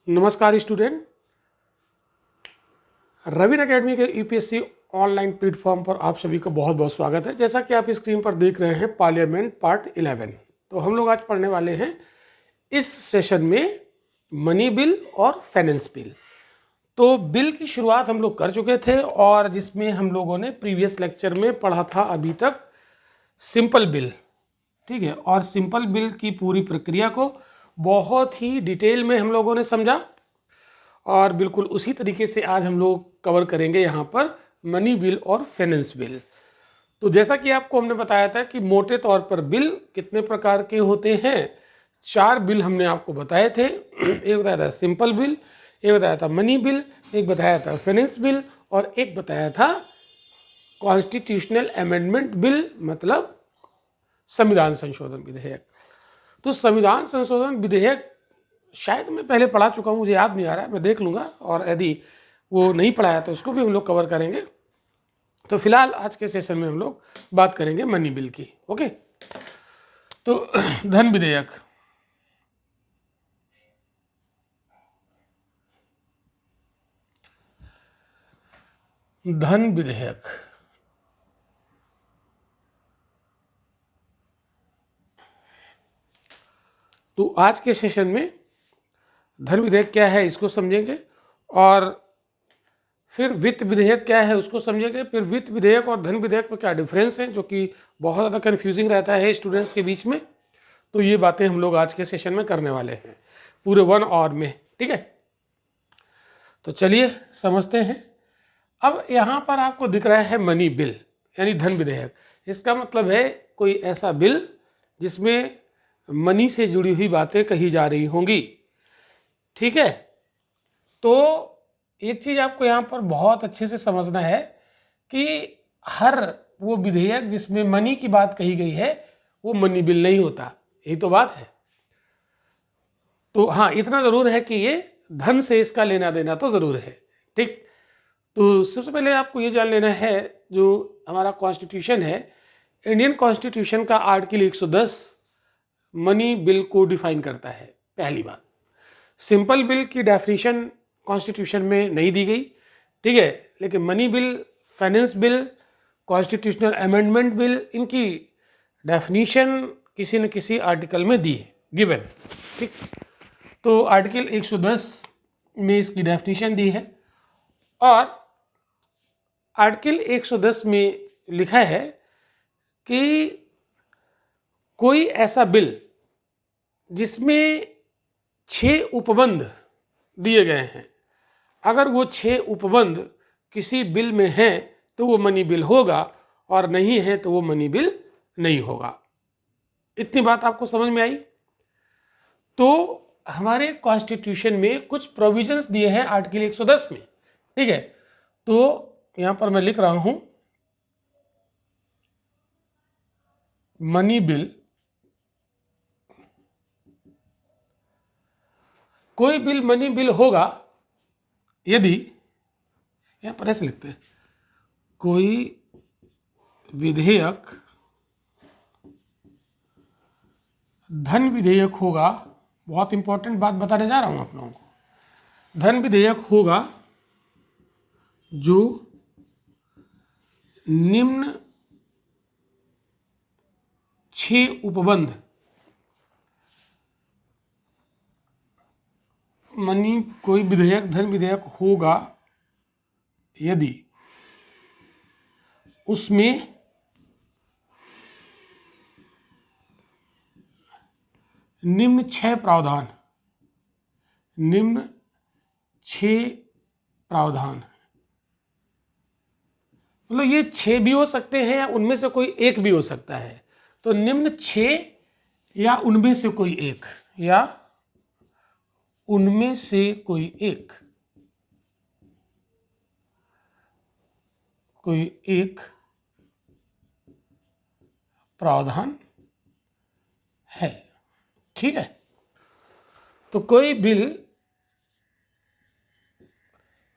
नमस्कार student, Rabin academy के UPSC online platform पर आप सभी का बहुत बहुत स्वागत है। जैसा कि आप स्क्रीन पर देख रहे हैं पार्लियामेंट पार्ट 11। तो हम लोग आज पढ़ने वाले हैं इस सेशन में मनी बिल और फाइनेंस बिल। तो बिल की शुरुआत हम लोग कर चुके थे और जिसमें हम लोगों ने प्रीवियस लेक्चर में पढ़ा था अभी तक सिंपल बिल, ठीक है। और सिंपल बिल की पूरी प्रक्रिया को बहुत ही डिटेल में हम लोगों ने समझा और बिल्कुल उसी तरीके से आज हम लोग कवर करेंगे यहाँ पर मनी बिल और फाइनेंस बिल। तो जैसा कि आपको हमने बताया था कि मोटे तौर पर बिल कितने प्रकार के होते हैं, 4 बिल हमने आपको बताए थे। एक बताया था सिंपल बिल, एक बताया था मनी बिल, एक बताया था फाइनेंस बिल और एक बताया था कॉन्स्टिट्यूशनल अमेंडमेंट बिल, मतलब संविधान संशोधन विधेयक। तो संविधान संशोधन विधेयक शायद मैं पहले पढ़ा चुका हूँ, मुझे याद नहीं आ रहा है, मैं देख लूँगा और यदि वो नहीं पढ़ाया तो उसको भी हम लोग कवर करेंगे। तो फिलहाल आज के सेशन में हम लोग बात करेंगे मनी बिल की। ओके, तो धन विधेयक। धन विधेयक तो आज के सेशन में धन विधेयक क्या है इसको समझेंगे और फिर वित्त विधेयक क्या है उसको समझेंगे। फिर वित्त विधेयक और धन विधेयक में क्या डिफरेंस है, जो कि बहुत ज़्यादा कन्फ्यूजिंग रहता है स्टूडेंट्स के बीच में। तो ये बातें हम लोग आज के सेशन में करने वाले हैं पूरे 1 आवर में, ठीक है। तो चलिए समझते हैं। अब यहाँ पर आपको दिख रहा है मनी बिल यानी धन विधेयक। इसका मतलब है कोई ऐसा बिल जिसमें मनी से जुड़ी हुई बातें कही जा रही होंगी, ठीक है। तो एक चीज़ आपको यहाँ पर बहुत अच्छे से समझना है कि हर वो विधेयक जिसमें मनी की बात कही गई है वो मनी बिल नहीं होता, यही तो बात है। तो हाँ, इतना ज़रूर है कि ये धन से इसका लेना देना तो ज़रूर है, ठीक। तो सबसे पहले आपको ये जान लेना है, जो हमारा कॉन्स्टिट्यूशन है, इंडियन कॉन्स्टिट्यूशन का आर्टिकल 110 मनी बिल को डिफाइन करता है। पहली बात, सिंपल बिल की डेफिनेशन कॉन्स्टिट्यूशन में नहीं दी गई, ठीक है, लेकिन money bill, finance bill, constitutional amendment bill, इनकी डेफिनेशन किसी न किसी आर्टिकल में दी है, गिवन, ठीक। तो आर्टिकल 110 में इसकी डेफिनेशन दी है और आर्टिकल 110 में लिखा है कि कोई ऐसा बिल जिसमें 6 उपबंध दिए गए हैं, अगर वो 6 उपबंध किसी बिल में हैं तो वो मनी बिल होगा और नहीं है तो वो मनी बिल नहीं होगा। इतनी बात आपको समझ में आई। तो हमारे कॉन्स्टिट्यूशन में कुछ प्रोविजंस दिए हैं आर्टिकल 110 में, ठीक है। तो यहाँ पर मैं लिख रहा हूँ मनी बिल, कोई बिल मनी बिल होगा यदि, यहाँ पर ऐसे लिखते हैं, कोई विधेयक धन विधेयक होगा। बहुत इंपॉर्टेंट बात बताने जा रहा हूँ आप लोगों को। धन विधेयक होगा जो निम्न 6 उपबंध, मनी कोई विधेयक धन विधेयक होगा यदि उसमें निम्न 6 प्रावधान, निम्न 6 प्रावधान, मतलब ये 6 भी हो सकते हैं या उनमें से कोई एक भी हो सकता है। तो निम्न 6 या उनमें से कोई एक, या उनमें से कोई एक, कोई एक प्रावधान है, ठीक है। तो कोई बिल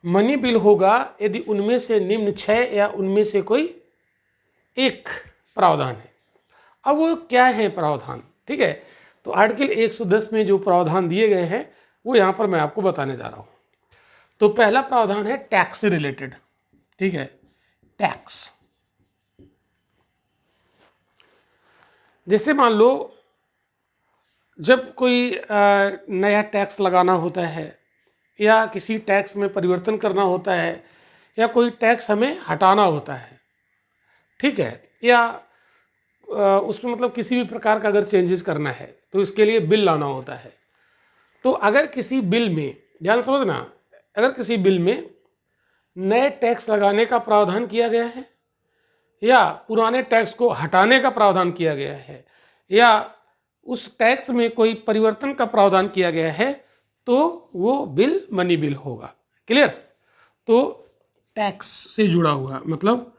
मनी बिल होगा यदि उनमें से निम्न 6 या उनमें से कोई एक प्रावधान है। अब वो क्या है प्रावधान, ठीक है। तो आर्टिकल 110 में जो प्रावधान दिए गए हैं वो यहाँ पर मैं आपको बताने जा रहा हूँ। तो पहला प्रावधान है टैक्स से रिलेटेड, ठीक है, टैक्स। जैसे मान लो जब कोई नया टैक्स लगाना होता है या किसी टैक्स में परिवर्तन करना होता है या कोई टैक्स हमें हटाना होता है, ठीक है, या उसमें मतलब किसी भी प्रकार का अगर चेंजेस करना है तो इसके लिए बिल लाना होता है। तो अगर किसी बिल में, ध्यान समझना, अगर किसी बिल में नए टैक्स लगाने का प्रावधान किया गया है या पुराने टैक्स को हटाने का प्रावधान किया गया है या उस टैक्स में कोई परिवर्तन का प्रावधान किया गया है तो वो बिल मनी बिल होगा। क्लियर? तो टैक्स से जुड़ा हुआ मतलब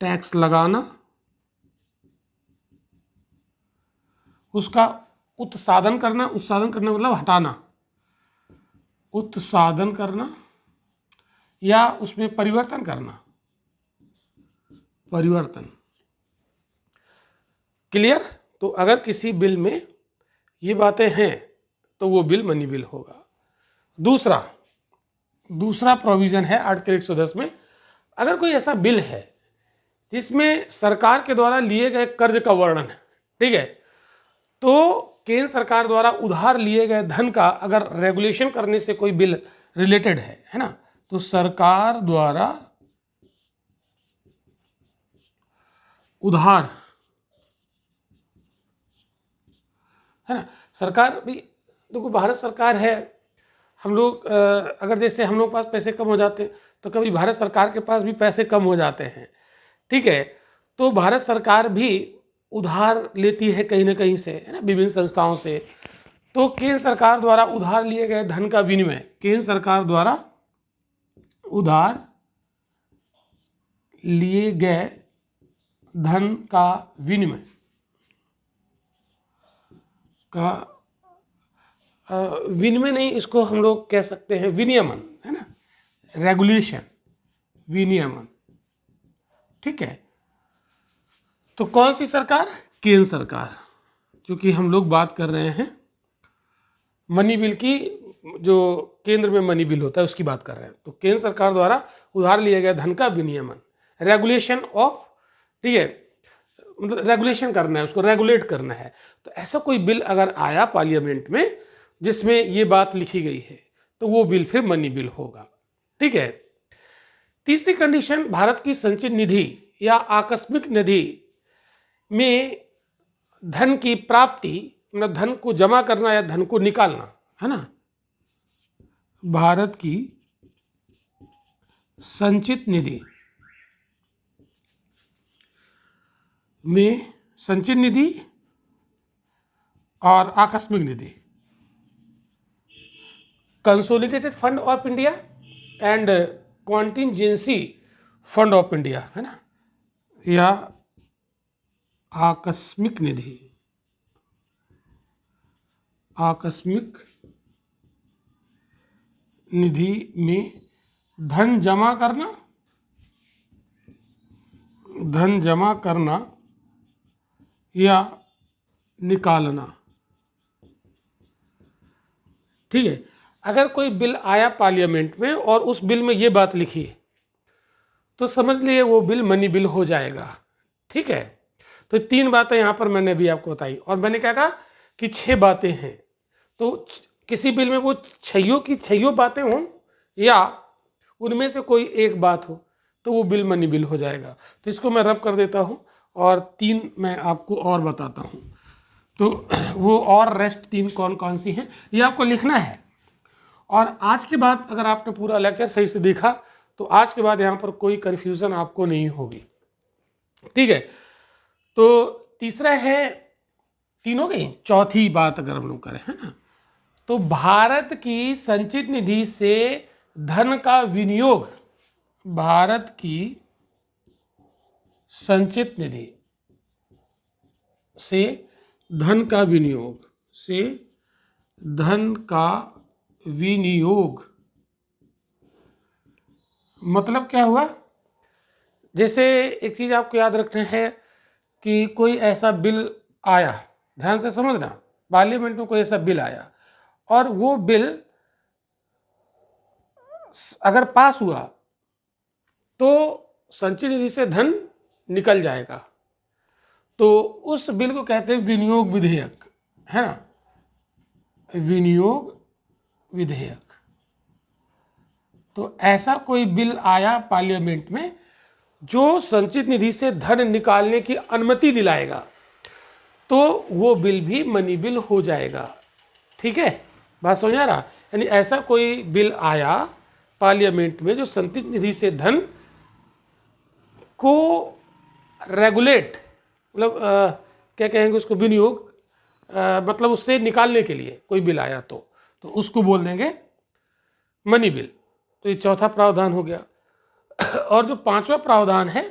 टैक्स लगाना, उसका उत्साधन करना, उत्साधन करना मतलब हटाना, उत्साधन करना या उसमें परिवर्तन करना, परिवर्तन। क्लियर? तो अगर किसी बिल में ये बातें हैं तो वो बिल मनी बिल होगा। दूसरा प्रोविजन है आर्टिकल 110 में, अगर कोई ऐसा बिल है जिसमें सरकार के द्वारा लिए गए कर्ज का वर्णन है, ठीक है, तो केंद्र सरकार द्वारा उधार लिए गए धन का अगर रेगुलेशन करने से कोई बिल रिलेटेड है ना, तो सरकार द्वारा उधार, है ना, सरकार भी देखो, भारत सरकार है, हम लोग अगर जैसे हम लोग के पास पैसे कम हो जाते हैं तो कभी भारत सरकार के पास भी पैसे कम हो जाते हैं, ठीक है, तो भारत सरकार भी उधार लेती है कहीं ना कहीं से, है ना, विभिन्न संस्थाओं से। तो केंद्र सरकार द्वारा उधार लिए गए धन का विनिमय, केंद्र सरकार द्वारा उधार लिए गए धन का विनिमय का विनिमय नहीं, इसको हम लोग कह सकते हैं विनियमन, है ना, रेगुलेशन, विनियमन, ठीक है। तो कौन सी सरकार? केंद्र सरकार। क्योंकि हम लोग बात कर रहे हैं मनी बिल की, जो केंद्र में मनी बिल होता है उसकी बात कर रहे हैं। तो केंद्र सरकार द्वारा उधार लिए गए धन का विनियमन, रेगुलेशन ऑफ, ठीक है, मतलब रेगुलेशन करना है, उसको रेगुलेट करना है। तो ऐसा कोई बिल अगर आया पार्लियामेंट में जिसमें ये बात लिखी गई है तो वो बिल फिर मनी बिल होगा, ठीक है। तीसरी कंडीशन, भारत की संचित निधि या आकस्मिक निधि में धन की प्राप्ति, मतलब धन को जमा करना या धन को निकालना, है ना, भारत की संचित निधि में, संचित निधि और आकस्मिक निधि, consolidated fund of India and contingency fund of India, है ना, या आकस्मिक निधि, आकस्मिक निधि में धन जमा करना, धन जमा करना या निकालना, ठीक है। अगर कोई बिल आया पार्लियामेंट में और उस बिल में ये बात लिखी है तो समझ लिए वो बिल मनी बिल हो जाएगा, ठीक है। तो 3 बातें यहाँ पर मैंने अभी आपको बताई और मैंने क्या कहा कि 6 बातें हैं। तो किसी बिल में वो 6 की 6 बातें हों या उनमें से कोई एक बात हो तो वो बिल मनी बिल हो जाएगा। तो इसको मैं रब कर देता हूँ और 3 मैं आपको और बताता हूँ। तो वो और रेस्ट 3 कौन कौन सी हैं ये आपको लिखना है। और आज के बाद अगर आपने पूरा लेक्चर सही से देखा तो आज के बाद यहाँ पर कोई कन्फ्यूज़न आपको नहीं होगी, ठीक है। तो तीसरा है, 3 हो गई, चौथी बात अगर हम लोग करें, है ना, तो भारत की संचित निधि से धन का विनियोग, भारत की संचित निधि से धन का विनियोग, से धन का विनियोग मतलब क्या हुआ? जैसे एक चीज़ आपको याद रखना है कि कोई ऐसा बिल आया, ध्यान से समझना, पार्लियामेंट में कोई ऐसा बिल आया और वो बिल अगर पास हुआ तो संचित निधि से धन निकल जाएगा, तो उस बिल को कहते हैं विनियोग विधेयक, है ना, विनियोग विधेयक। तो ऐसा कोई बिल आया पार्लियामेंट में जो संचित निधि से धन निकालने की अनुमति दिलाएगा, तो वो बिल भी मनी बिल हो जाएगा। ठीक है, बात समझ आ रहा? यानी ऐसा कोई बिल आया पार्लियामेंट में जो संचित निधि से धन को रेगुलेट, मतलब क्या कहेंगे उसको, विनियोग, मतलब उससे निकालने के लिए कोई बिल आया तो उसको बोल देंगे मनी बिल। तो ये चौथा प्रावधान हो गया। और जो पांचवा प्रावधान है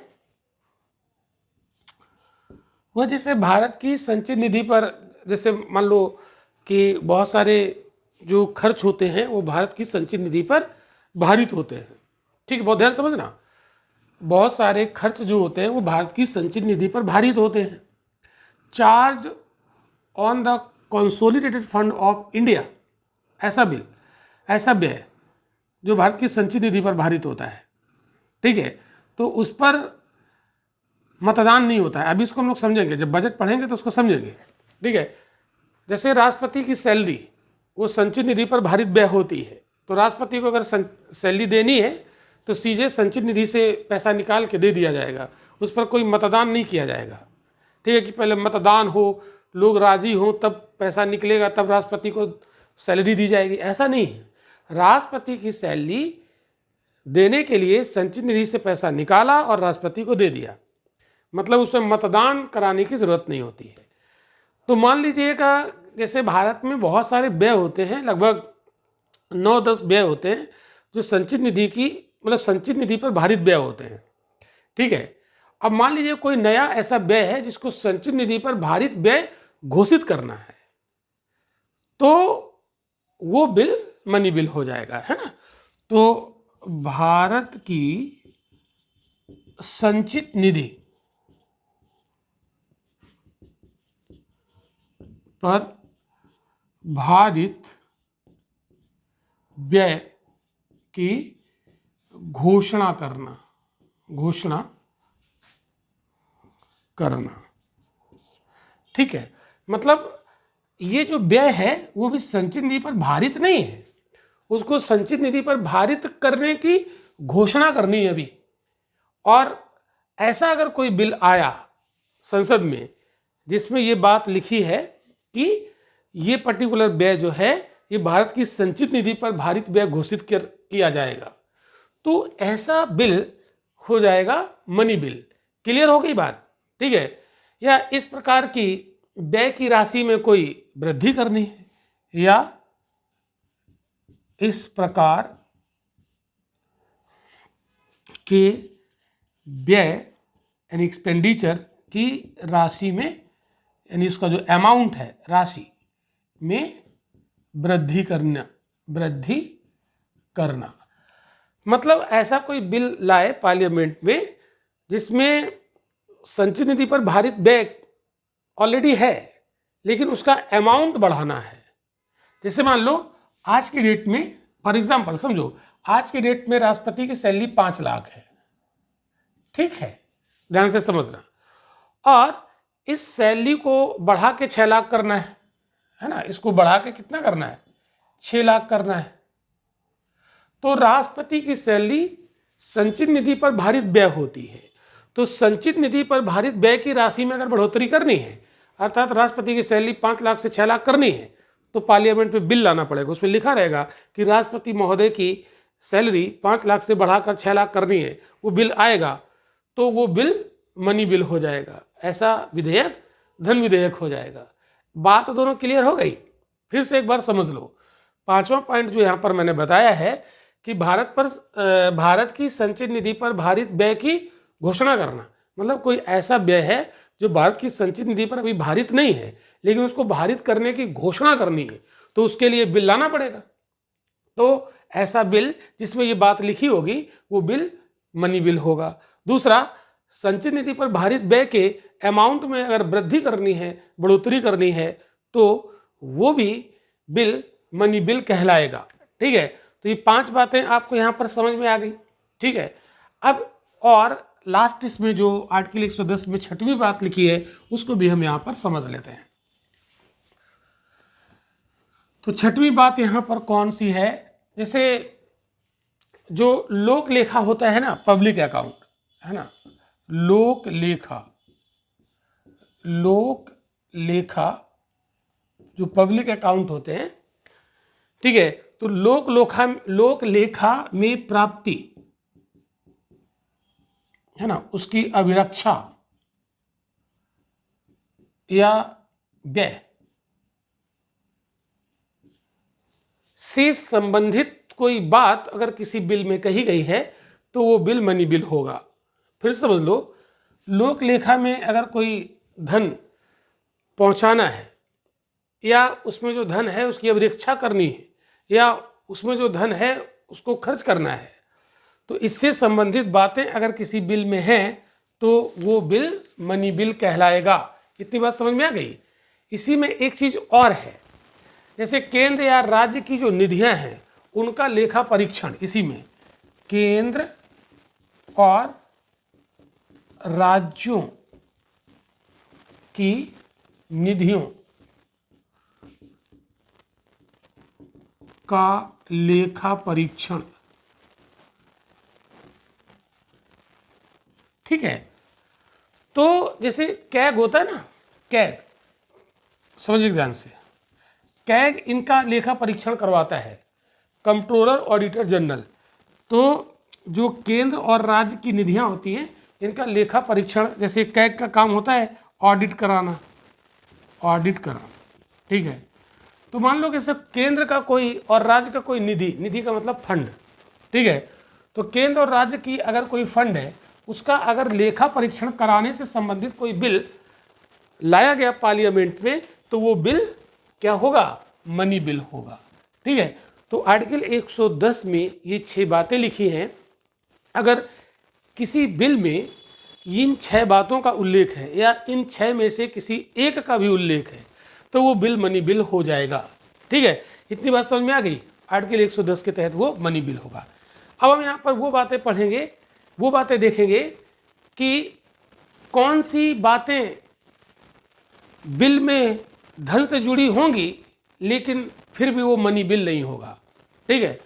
वह जैसे भारत की संचित निधि पर, जैसे मान लो कि बहुत सारे जो खर्च होते हैं वो भारत की संचित निधि पर भारित होते हैं। ठीक है, बहुत ध्यान समझना, बहुत सारे खर्च जो होते हैं वो भारत की संचित निधि पर भारित होते हैं। Charge on the consolidated fund of India, ऐसा बिल, ऐसा व्यय जो भारत की संचित निधि पर भारित होता है। ठीक है, तो उस पर मतदान नहीं होता है। अभी इसको हम लोग समझेंगे, जब बजट पढ़ेंगे तो उसको समझेंगे। ठीक है, जैसे राष्ट्रपति की सैलरी वो संचित निधि पर भारित व्यय होती है, तो राष्ट्रपति को अगर सैलरी देनी है तो सीधे संचित निधि से पैसा निकाल के दे दिया जाएगा, उस पर कोई मतदान नहीं किया जाएगा। ठीक है, कि पहले मतदान हो, लोग राजी हों, तब पैसा निकलेगा, तब राष्ट्रपति को सैलरी दी जाएगी, ऐसा नहीं है। राष्ट्रपति की सैलरी देने के लिए संचित निधि से पैसा निकाला और राष्ट्रपति को दे दिया, मतलब उसमें मतदान कराने की जरूरत नहीं होती है। तो मान लीजिएगा जैसे भारत में बहुत सारे व्यय होते हैं, लगभग 9-10 व्यय होते हैं जो संचित निधि की, मतलब संचित निधि पर भारित व्यय होते हैं। ठीक है, अब मान लीजिए कोई नया ऐसा व्यय है जिसको संचित निधि पर भारित व्यय घोषित करना है, तो वो बिल मनी बिल हो जाएगा, है ना। तो भारत की संचित निधि पर भारित व्यय की घोषणा करना। ठीक है, मतलब ये जो व्यय है वो भी संचित निधि पर भारित नहीं है, उसको संचित निधि पर भारित करने की घोषणा करनी है अभी। और ऐसा अगर कोई बिल आया संसद में जिसमें ये बात लिखी है कि ये पर्टिकुलर व्यय जो है ये भारत की संचित निधि पर भारित व्यय घोषित किया जाएगा, तो ऐसा बिल हो जाएगा मनी बिल। क्लियर हो गई बात? ठीक है, या इस प्रकार की व्यय की राशि में कोई वृद्धि करनी है, या इस प्रकार के व्यय यानी एक्सपेंडिचर की राशि में, यानी उसका जो अमाउंट है राशि में वृद्धि करना। मतलब ऐसा कोई बिल लाए पार्लियामेंट में जिसमें संचित निधि पर भारित व्यय ऑलरेडी है लेकिन उसका अमाउंट बढ़ाना है। जैसे मान लो आज की डेट में, फॉर एग्जाम्पल समझो, आज की डेट में राष्ट्रपति की सैलरी 5 लाख है। ठीक है, ध्यान से समझना। और इस सैलरी को बढ़ा के 6 लाख करना है ना, इसको बढ़ा के कितना करना है, 6 लाख करना है। तो राष्ट्रपति की सैलरी संचित निधि पर भारित व्यय होती है, तो संचित निधि पर भारित व्यय की राशि में अगर बढ़ोतरी करनी है, अर्थात राष्ट्रपति की सैलरी 5 लाख से 6 लाख करनी है, तो पार्लियामेंट में बिल लाना पड़ेगा। उसमें लिखा रहेगा कि राष्ट्रपति महोदय की सैलरी 5 लाख से बढ़ाकर 6 लाख करनी है, वो बिल आएगा तो वो बिल मनी बिल हो जाएगा। ऐसा विधेयक धन विधेयक हो जाएगा। बात दोनों क्लियर हो गई? फिर से एक बार समझ लो। 5वां पॉइंट जो यहाँ पर मैंने बताया है कि भारत की संचित निधि पर भारित व्यय की घोषणा करना, मतलब कोई ऐसा व्यय है जो भारत की संचित निधि पर अभी भारित नहीं है लेकिन उसको भारित करने की घोषणा करनी है, तो उसके लिए बिल लाना पड़ेगा। तो ऐसा बिल जिसमें ये बात लिखी होगी वो बिल मनी बिल होगा। दूसरा, संचित निधि पर भारित व्यय के अमाउंट में अगर वृद्धि करनी है, बढ़ोतरी करनी है, तो वो भी बिल मनी बिल कहलाएगा। ठीक है, तो ये 5 बातें आपको यहाँ पर समझ में आ गई। ठीक है, अब और लास्ट इसमें जो आर्टिकल 110 में 6वीं बात लिखी है उसको भी हम यहाँ पर समझ लेते हैं। तो 6वीं बात यहाँ पर कौन सी है, जैसे जो लोक लेखा होता है ना, पब्लिक अकाउंट है ना, लोक लेखा जो पब्लिक अकाउंट होते हैं, ठीक है, तो लोक लेखा में प्राप्ति है ना, उसकी अभिरक्षा या व्यय से संबंधित कोई बात अगर किसी बिल में कही गई है तो वो बिल मनी बिल होगा। फिर समझ लो, लोक लेखा में अगर कोई धन पहुंचाना है या उसमें जो धन है उसकी अभिरक्षा करनी है या उसमें जो धन है उसको खर्च करना है, तो इससे संबंधित बातें अगर किसी बिल में हैं तो वो बिल मनी बिल कहलाएगा। इतनी बात समझ में आ गई। इसी में एक चीज़ और है, जैसे केंद्र या राज्य की जो निधियां हैं उनका लेखा परीक्षण, इसी में केंद्र और राज्यों की निधियों का लेखा परीक्षण। ठीक है, तो जैसे कैग होता है ना, कैग, समझिए ध्यान से, कैग इनका लेखा परीक्षण करवाता है, कंट्रोलर ऑडिटर जनरल। तो जो केंद्र और राज्य की निधियां होती हैं इनका लेखा परीक्षण, जैसे कैग का काम होता है ऑडिट कराना, ठीक है। तो मान लो कि सब केंद्र का कोई और राज्य का कोई निधि का मतलब फंड, ठीक है, तो केंद्र और राज्य की अगर कोई फंड है उसका अगर लेखा परीक्षण कराने से संबंधित कोई बिल लाया गया पार्लियामेंट में तो वो बिल क्या होगा, मनी बिल होगा। ठीक है, तो आर्टिकल 110 में ये 6 बातें लिखी हैं। अगर किसी बिल में इन 6 बातों का उल्लेख है या इन 6 में से किसी एक का भी उल्लेख है तो वो बिल मनी बिल हो जाएगा। ठीक है, इतनी बात समझ में आ गई। आर्टिकल 110 के तहत वो मनी बिल होगा। अब हम यहाँ पर वो बातें पढ़ेंगे, वो बातें देखेंगे कि कौन सी बातें बिल में धन से जुड़ी होंगी लेकिन फिर भी वो मनी बिल नहीं होगा। ठीक है,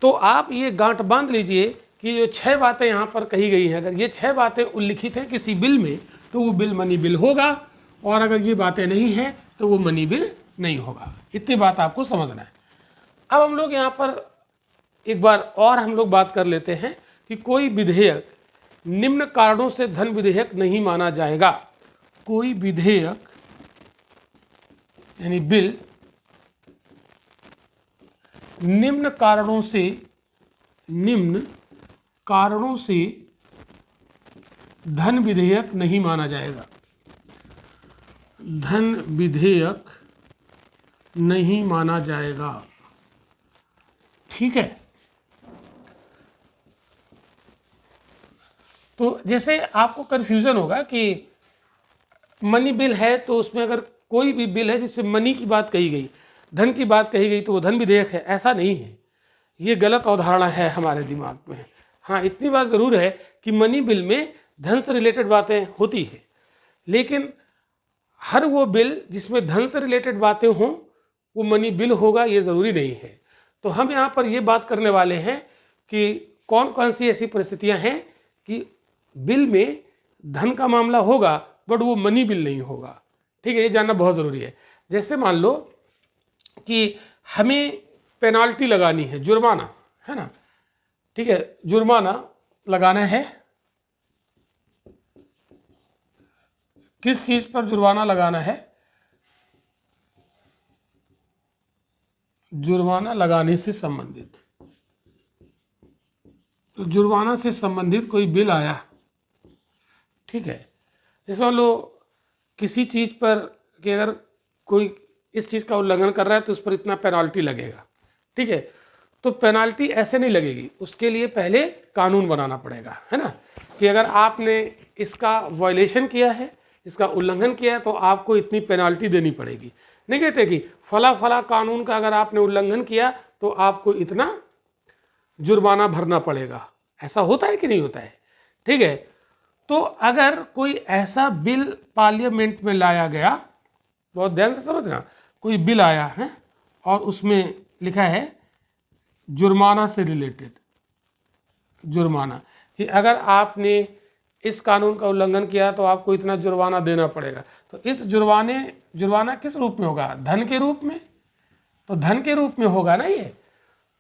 तो आप ये गांठ बांध लीजिए कि जो 6 बातें यहाँ पर कही गई हैं, अगर ये 6 बातें उल्लिखित हैं किसी बिल में तो वो बिल मनी बिल होगा, और अगर ये बातें नहीं हैं तो वो मनी बिल नहीं होगा। इतनी बात आपको समझना है। अब हम लोग यहाँ पर एक बार और हम लोग बात कर लेते हैं कि कोई विधेयक निम्न कारणों से धन विधेयक नहीं माना जाएगा। कोई विधेयक यानी बिल निम्न कारणों से धन विधेयक नहीं माना जाएगा। धन विधेयक नहीं माना जाएगा। ठीक है, तो जैसे आपको कन्फ्यूजन होगा कि मनी बिल है तो उसमें अगर कोई भी बिल है जिसमें मनी की बात कही गई, धन की बात कही गई तो वो धन विधेयक है, ऐसा नहीं है। ये गलत अवधारणा है हमारे दिमाग में। हाँ, इतनी बात ज़रूर है कि मनी बिल में धन से रिलेटेड बातें होती है, लेकिन हर वो बिल जिसमें धन से रिलेटेड बातें हों वो मनी बिल होगा ये ज़रूरी नहीं है। तो हम यहाँ पर ये बात करने वाले हैं कि कौन कौन सी ऐसी परिस्थितियाँ हैं कि बिल में धन का मामला होगा बट वो मनी बिल नहीं होगा। ठीक है, ये जानना बहुत ज़रूरी है। जैसे मान लो कि हमें पेनाल्टी लगानी है, जुर्माना है ना, ठीक है, जुर्माना लगाना है। किस चीज़ पर जुर्माना लगाना है? जुर्माना लगाने से संबंधित। तो जुर्माना से संबंधित कोई बिल आया, ठीक है, जैसे मान लो किसी चीज़ पर कि अगर कोई इस चीज़ का उल्लंघन कर रहा है तो उस पर इतना पेनाल्टी लगेगा। ठीक है, तो पेनाल्टी ऐसे नहीं लगेगी, उसके लिए पहले कानून बनाना पड़ेगा, है ना, कि अगर आपने इसका वायलेशन किया है, इसका उल्लंघन किया है तो आपको इतनी पेनाल्टी देनी पड़ेगी। नहीं कहते कि फला फला कानून का अगर आपने उल्लंघन किया तो आपको इतना जुर्माना भरना पड़ेगा। ऐसा होता है कि नहीं होता है? ठीक है, तो अगर कोई ऐसा बिल पार्लियामेंट में लाया गया, बहुत ध्यान से समझना, कोई बिल आया है और उसमें लिखा है जुर्माना से रिलेटेड, जुर्माना, कि अगर आपने इस कानून का उल्लंघन किया तो आपको इतना जुर्माना देना पड़ेगा। तो इस जुर्माना किस रूप में होगा? धन के रूप में। तो धन के रूप में होगा ना ये।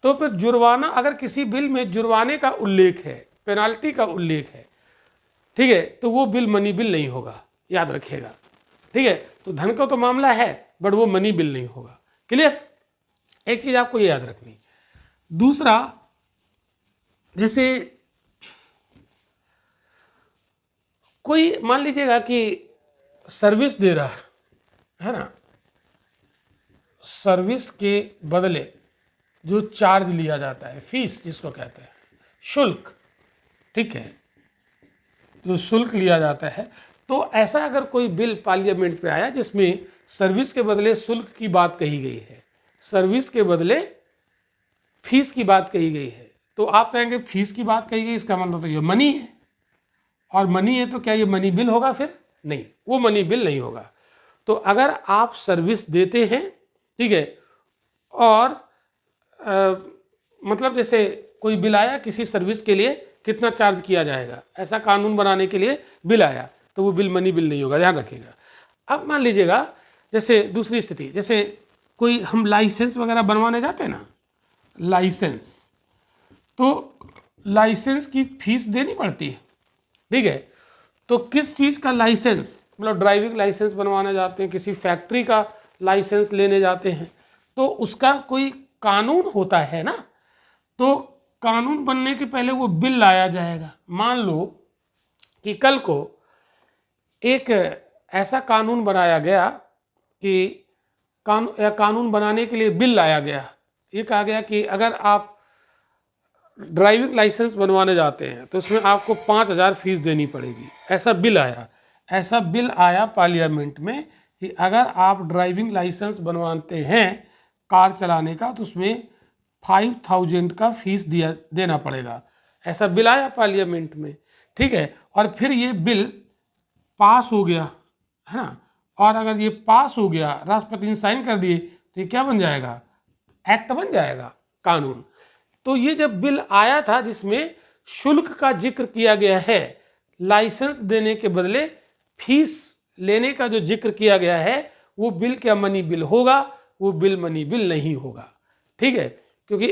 तो फिर जुर्माना, अगर किसी बिल में जुर्माने का उल्लेख है, पेनाल्टी का उल्लेख है, ठीक है, तो वो बिल मनी बिल नहीं होगा, याद रखिएगा। ठीक है, तो धन का तो मामला है बट वो मनी बिल नहीं होगा। क्लियर? एक चीज आपको ये याद रखनी। दूसरा, जैसे कोई मान लीजिएगा कि सर्विस दे रहा है ना, सर्विस के बदले जो चार्ज लिया जाता है, फीस जिसको कहते हैं, शुल्क, ठीक है, जो शुल्क लिया जाता है, तो ऐसा अगर कोई बिल पार्लियामेंट पे आया जिसमें सर्विस के बदले शुल्क की बात कही गई है, सर्विस के बदले फीस की बात कही गई है, तो आप कहेंगे फीस की बात कही गई, इसका मतलब तो ये मनी है, और मनी है तो क्या ये मनी बिल होगा? फिर नहीं, वो मनी बिल नहीं होगा। तो अगर आप सर्विस देते हैं, ठीक है, और मतलब जैसे कोई बिल आया किसी सर्विस के लिए कितना चार्ज किया जाएगा, ऐसा कानून बनाने के लिए बिल आया, तो वो बिल मनी बिल नहीं होगा, ध्यान रखिएगा। अब मान लीजिएगा जैसे दूसरी स्थिति, जैसे कोई हम लाइसेंस वगैरह बनवाने जाते हैं ना, लाइसेंस, तो लाइसेंस की फीस देनी पड़ती है, ठीक है। तो किस चीज़ का लाइसेंस, मतलब ड्राइविंग लाइसेंस बनवाने जाते हैं, किसी फैक्ट्री का लाइसेंस लेने जाते हैं, तो उसका कोई कानून होता है ना। तो कानून बनने के पहले वो बिल लाया जाएगा। मान लो कि कल को एक ऐसा कानून बनाया गया कि कानून बनाने के लिए बिल लाया गया, ये कहा गया कि अगर आप ड्राइविंग लाइसेंस बनवाने जाते हैं तो उसमें आपको 5,000 फीस देनी पड़ेगी। ऐसा बिल आया, ऐसा बिल आया पार्लियामेंट में कि अगर आप ड्राइविंग लाइसेंस बनवाते हैं कार चलाने का तो उसमें 5,000 का फीस देना पड़ेगा। ऐसा बिल आया पार्लियामेंट में, ठीक है। और फिर ये बिल पास हो गया, है ना, और अगर ये पास हो गया, राष्ट्रपति ने साइन कर दिए, तो ये क्या बन जाएगा? एक्ट बन जाएगा, कानून। तो ये जब बिल आया था जिसमें शुल्क का जिक्र किया गया है, लाइसेंस देने के बदले फीस लेने का जो जिक्र किया गया है, वो बिल क्या मनी बिल होगा? वो बिल मनी बिल नहीं होगा, ठीक है। क्योंकि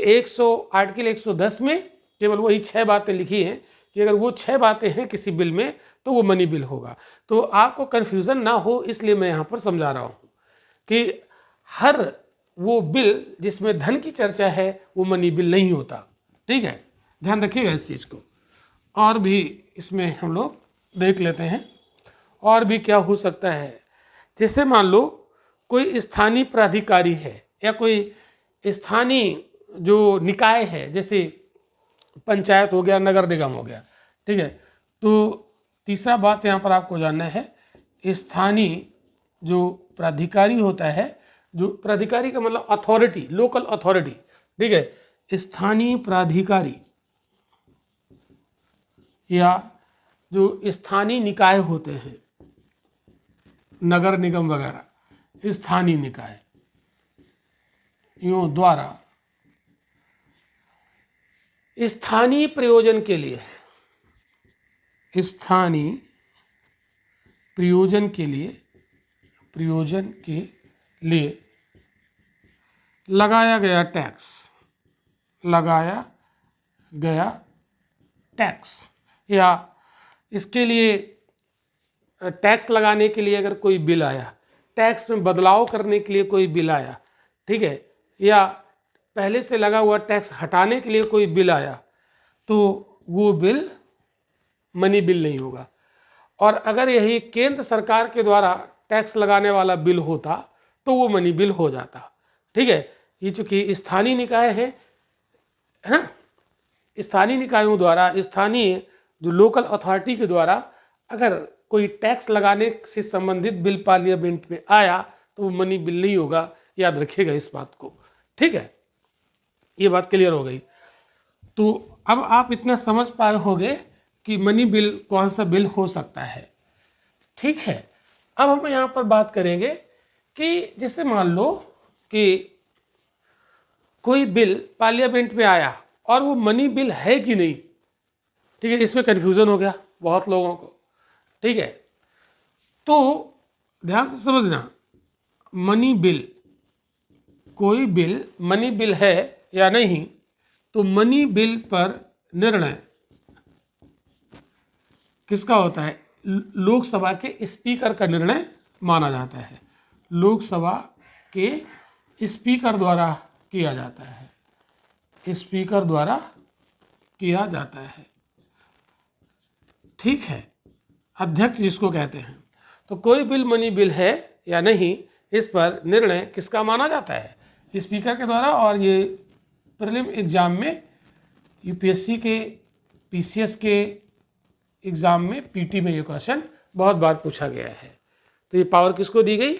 आर्टिकल 110 में केवल वही 6 बातें लिखी हैं कि अगर वो 6 बातें हैं किसी बिल में तो वो मनी बिल होगा। तो आपको कन्फ्यूज़न ना हो इसलिए मैं यहाँ पर समझा रहा हूँ कि हर वो बिल जिसमें धन की चर्चा है वो मनी बिल नहीं होता, ठीक है। ध्यान रखिएगा इस चीज़ को। और भी इसमें हम लोग देख लेते हैं और भी क्या हो सकता है। जैसे मान लो कोई स्थानीय प्राधिकारी है या कोई स्थानीय जो निकाय है, जैसे पंचायत हो गया, नगर निगम हो गया, ठीक है। तो तीसरा बात यहाँ पर आपको जानना है, स्थानीय जो प्राधिकारी होता है, जो प्राधिकारी का मतलब अथॉरिटी, लोकल अथॉरिटी, ठीक है, स्थानीय प्राधिकारी या जो स्थानीय निकाय होते हैं, नगर निगम वगैरह, स्थानीय निकाय यों द्वारा स्थानीय प्रयोजन के लिए, स्थानीय प्रयोजन के लिए लगाया गया टैक्स, या इसके लिए टैक्स लगाने के लिए अगर कोई बिल आया, टैक्स में बदलाव करने के लिए कोई बिल आया, ठीक है, या पहले से लगा हुआ टैक्स हटाने के लिए कोई बिल आया, तो वो बिल मनी बिल नहीं होगा। और अगर यही केंद्र सरकार के द्वारा टैक्स लगाने वाला बिल होता तो वो मनी बिल हो जाता, ठीक है। ये चूंकि स्थानीय निकाय है ना, स्थानीय निकायों द्वारा, स्थानीय जो लोकल अथॉरिटी के द्वारा अगर कोई टैक्स लगाने से संबंधित बिल पार्लियामेंट में आया तो वो मनी बिल नहीं होगा, याद रखिएगा इस बात को, ठीक है। ये बात क्लियर हो गई। तो अब आप इतना समझ पाए होंगे कि मनी बिल कौन सा बिल हो सकता है, ठीक है। अब हम यहाँ पर बात करेंगे कि जैसे मान लो कि कोई बिल पार्लियामेंट में आया और वो मनी बिल है कि नहीं, ठीक है, इसमें कन्फ्यूज़न हो गया बहुत लोगों को, ठीक है। तो ध्यान से समझना, मनी बिल, कोई बिल मनी बिल है या नहीं, तो मनी बिल पर निर्णय किसका होता है? लोकसभा के स्पीकर का निर्णय माना जाता है। लोकसभा के स्पीकर द्वारा किया जाता है, स्पीकर द्वारा किया जाता है, ठीक है, अध्यक्ष जिसको कहते हैं। तो कोई बिल मनी बिल है या नहीं, इस पर निर्णय किसका माना जाता है? स्पीकर के द्वारा। और ये प्रीलिम एग्जाम में, यूपीएससी के, पीसीएस के एग्जाम में, पीटी में ये क्वेश्चन बहुत बार पूछा गया है। तो ये पावर किसको दी गई?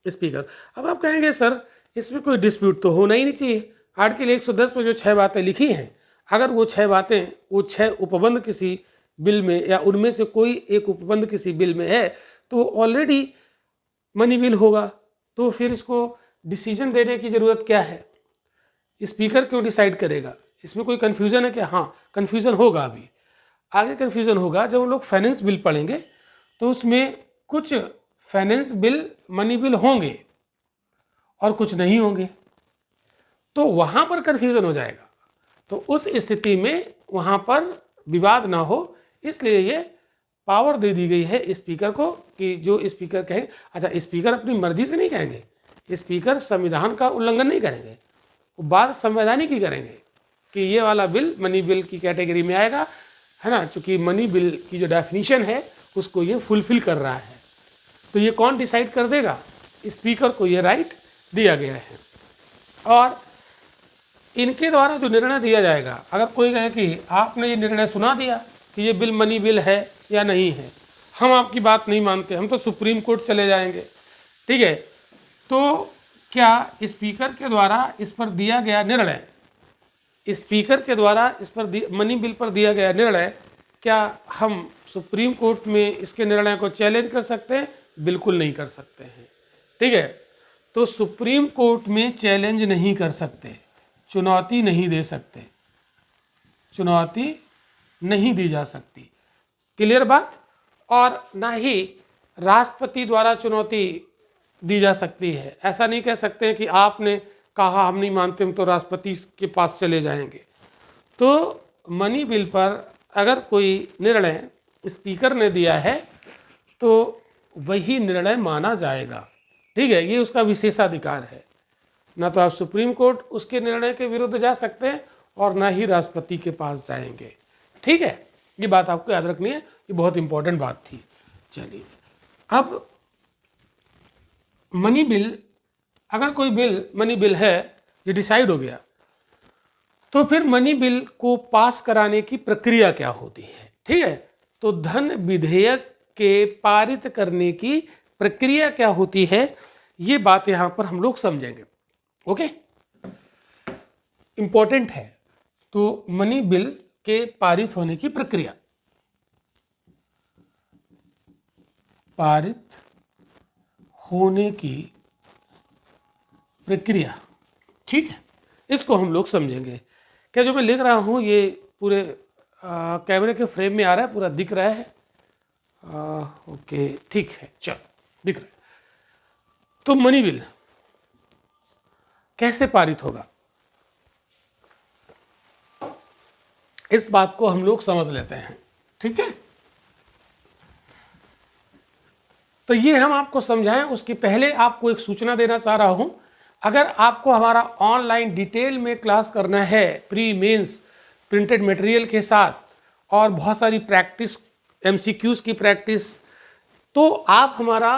स्पीकर। अब आप कहेंगे सर इसमें कोई डिस्प्यूट तो होना ही नहीं चाहिए, आर्टिकल 110 में जो 6 बातें लिखी हैं, अगर वो 6 बातें, वो 6 उपबंध किसी बिल में, या उनमें से कोई एक उपबंध किसी बिल में है, तो ऑलरेडी मनी बिल होगा। तो फिर इसको डिसीजन देने की ज़रूरत क्या है? स्पीकर क्यों डिसाइड करेगा? इसमें कोई कन्फ्यूज़न है क्या? हाँ, कन्फ्यूज़न होगा। अभी आगे कन्फ्यूज़न होगा जब हम लोग फाइनेंस बिल पढ़ेंगे, तो उसमें कुछ फाइनेंस बिल मनी बिल होंगे और कुछ नहीं होंगे, तो वहाँ पर कन्फ्यूज़न हो जाएगा। तो उस स्थिति में वहाँ पर विवाद ना हो, इसलिए ये पावर दे दी गई है स्पीकर को कि जो स्पीकर कहे। अच्छा, स्पीकर अपनी मर्जी से नहीं कहेंगे, स्पीकर संविधान का उल्लंघन नहीं करेंगे, वो बात संवैधानिक ही करेंगे कि ये वाला बिल मनी बिल की कैटेगरी में आएगा, है ना, चूँकि मनी बिल की जो डेफिनीशन है उसको ये फुलफिल कर रहा है। तो ये कौन डिसाइड कर देगा? स्पीकर को ये राइट दिया गया है। और इनके द्वारा जो निर्णय दिया जाएगा, अगर कोई कहे कि आपने ये निर्णय सुना दिया कि ये बिल मनी बिल है या नहीं है, हम आपकी बात नहीं मानते, हम तो सुप्रीम कोर्ट चले जाएंगे, ठीक है, तो क्या स्पीकर के द्वारा इस पर दिया गया निर्णय, स्पीकर के द्वारा इस पर मनी बिल पर दिया गया निर्णय, क्या हम सुप्रीम कोर्ट में इसके निर्णय को चैलेंज कर सकते हैं? बिल्कुल नहीं कर सकते हैं, ठीक है। तो सुप्रीम कोर्ट में चैलेंज नहीं कर सकते, चुनौती नहीं दे सकते, चुनौती नहीं दी जा सकती, क्लियर बात। और ना ही राष्ट्रपति द्वारा चुनौती दी जा सकती है। ऐसा नहीं कह सकते हैं कि आपने कहा हम नहीं मानते, हम तो राष्ट्रपति के पास चले जाएंगे। तो मनी बिल पर अगर कोई निर्णय स्पीकर ने दिया है तो वही निर्णय माना जाएगा, ठीक है, ये उसका विशेषाधिकार है। ना तो आप सुप्रीम कोर्ट उसके निर्णय के विरुद्ध जा सकते हैं और ना ही राष्ट्रपति के पास जाएंगे, ठीक है। ये बात आपको याद रखनी है, ये बहुत इंपॉर्टेंट बात थी। चलिए, अब मनी बिल, अगर कोई बिल मनी बिल है, ये डिसाइड हो गया, तो फिर मनी बिल को पास कराने की प्रक्रिया क्या होती है, ठीक है। तो धन विधेयक के पारित करने की प्रक्रिया क्या होती है, ये बात यहां पर हम लोग समझेंगे, ओके, इंपॉर्टेंट है। तो मनी बिल के पारित होने की प्रक्रिया, पारित होने की प्रक्रिया, ठीक है, इसको हम लोग समझेंगे। क्या जो मैं लिख रहा हूं ये पूरे कैमरे के फ्रेम में आ रहा है, पूरा दिख रहा है? ओके, ठीक है, चलो, दिख रहा है। तो मनी बिल कैसे पारित होगा, इस बात को हम लोग समझ लेते हैं, ठीक है। तो ये हम आपको समझाएं, उसके पहले आपको एक सूचना देना चाह रहा हूं। अगर आपको हमारा ऑनलाइन डिटेल में क्लास करना है, प्री मेंस प्रिंटेड मटेरियल के साथ और बहुत सारी प्रैक्टिस, एमसीक्यूज की प्रैक्टिस, तो आप हमारा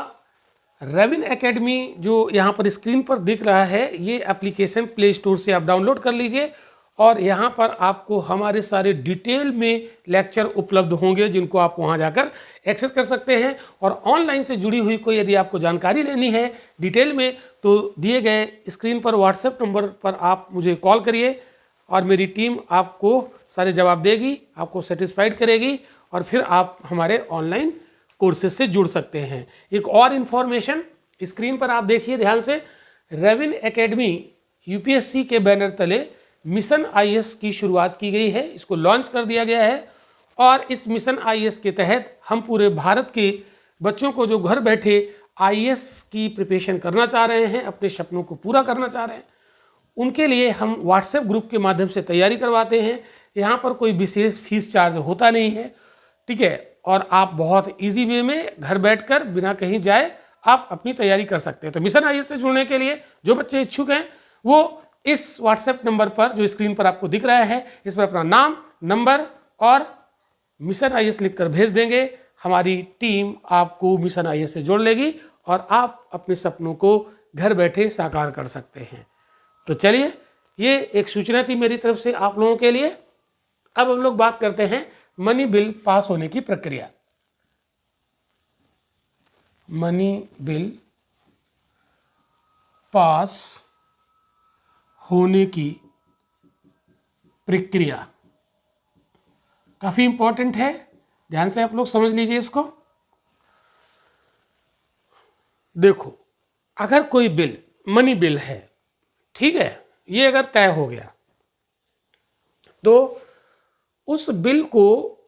रेविन एकेडमी जो यहाँ पर स्क्रीन पर दिख रहा है, ये एप्लीकेशन प्ले स्टोर से आप डाउनलोड कर लीजिए और यहाँ पर आपको हमारे सारे डिटेल में लेक्चर उपलब्ध होंगे जिनको आप वहाँ जाकर एक्सेस कर सकते हैं। और ऑनलाइन से जुड़ी हुई कोई यदि आपको जानकारी लेनी है डिटेल में तो दिए गए स्क्रीन पर व्हाट्सएप नंबर पर आप मुझे कॉल करिए और मेरी टीम आपको सारे जवाब देगी, आपको सेटिस्फाइड करेगी और फिर आप हमारे ऑनलाइन कोर्सेज से जुड़ सकते हैं। एक और इन्फॉर्मेशन स्क्रीन पर आप देखिए ध्यान से, रेविन एकेडमी यूपीएससी के बैनर तले मिशन आईएएस की शुरुआत की गई है, इसको लॉन्च कर दिया गया है। और इस मिशन आईएएस के तहत हम पूरे भारत के बच्चों को जो घर बैठे आईएएस की प्रिपरेशन करना चाह रहे हैं, अपने सपनों को पूरा करना चाह रहे हैं, उनके लिए हम व्हाट्सएप ग्रुप के माध्यम से तैयारी करवाते हैं। यहाँ पर कोई विशेष फीस चार्ज होता नहीं है, ठीक है। और आप बहुत ईजी वे में घर बैठकर बिना कहीं जाए आप अपनी तैयारी कर सकते हैं। तो मिशन आईएएस से जुड़ने के लिए जो बच्चे इच्छुक हैं वो इस व्हाट्सएप नंबर पर जो स्क्रीन पर आपको दिख रहा है, इस पर अपना नाम, नंबर और मिशन आईएएस लिखकर भेज देंगे। हमारी टीम आपको मिशन आईएएस से जोड़ लेगी और आप अपने सपनों को घर बैठे साकार कर सकते हैं। तो चलिए, ये एक सूचना थी मेरी तरफ से आप लोगों के लिए। अब हम लोग बात करते हैं मनी बिल पास होने की प्रक्रिया। मनी बिल पास होने की प्रक्रिया काफी इंपॉर्टेंट है, ध्यान से आप लोग समझ लीजिए इसको। देखो, अगर कोई बिल मनी बिल है, ठीक है, ये अगर तय हो गया तो उस बिल को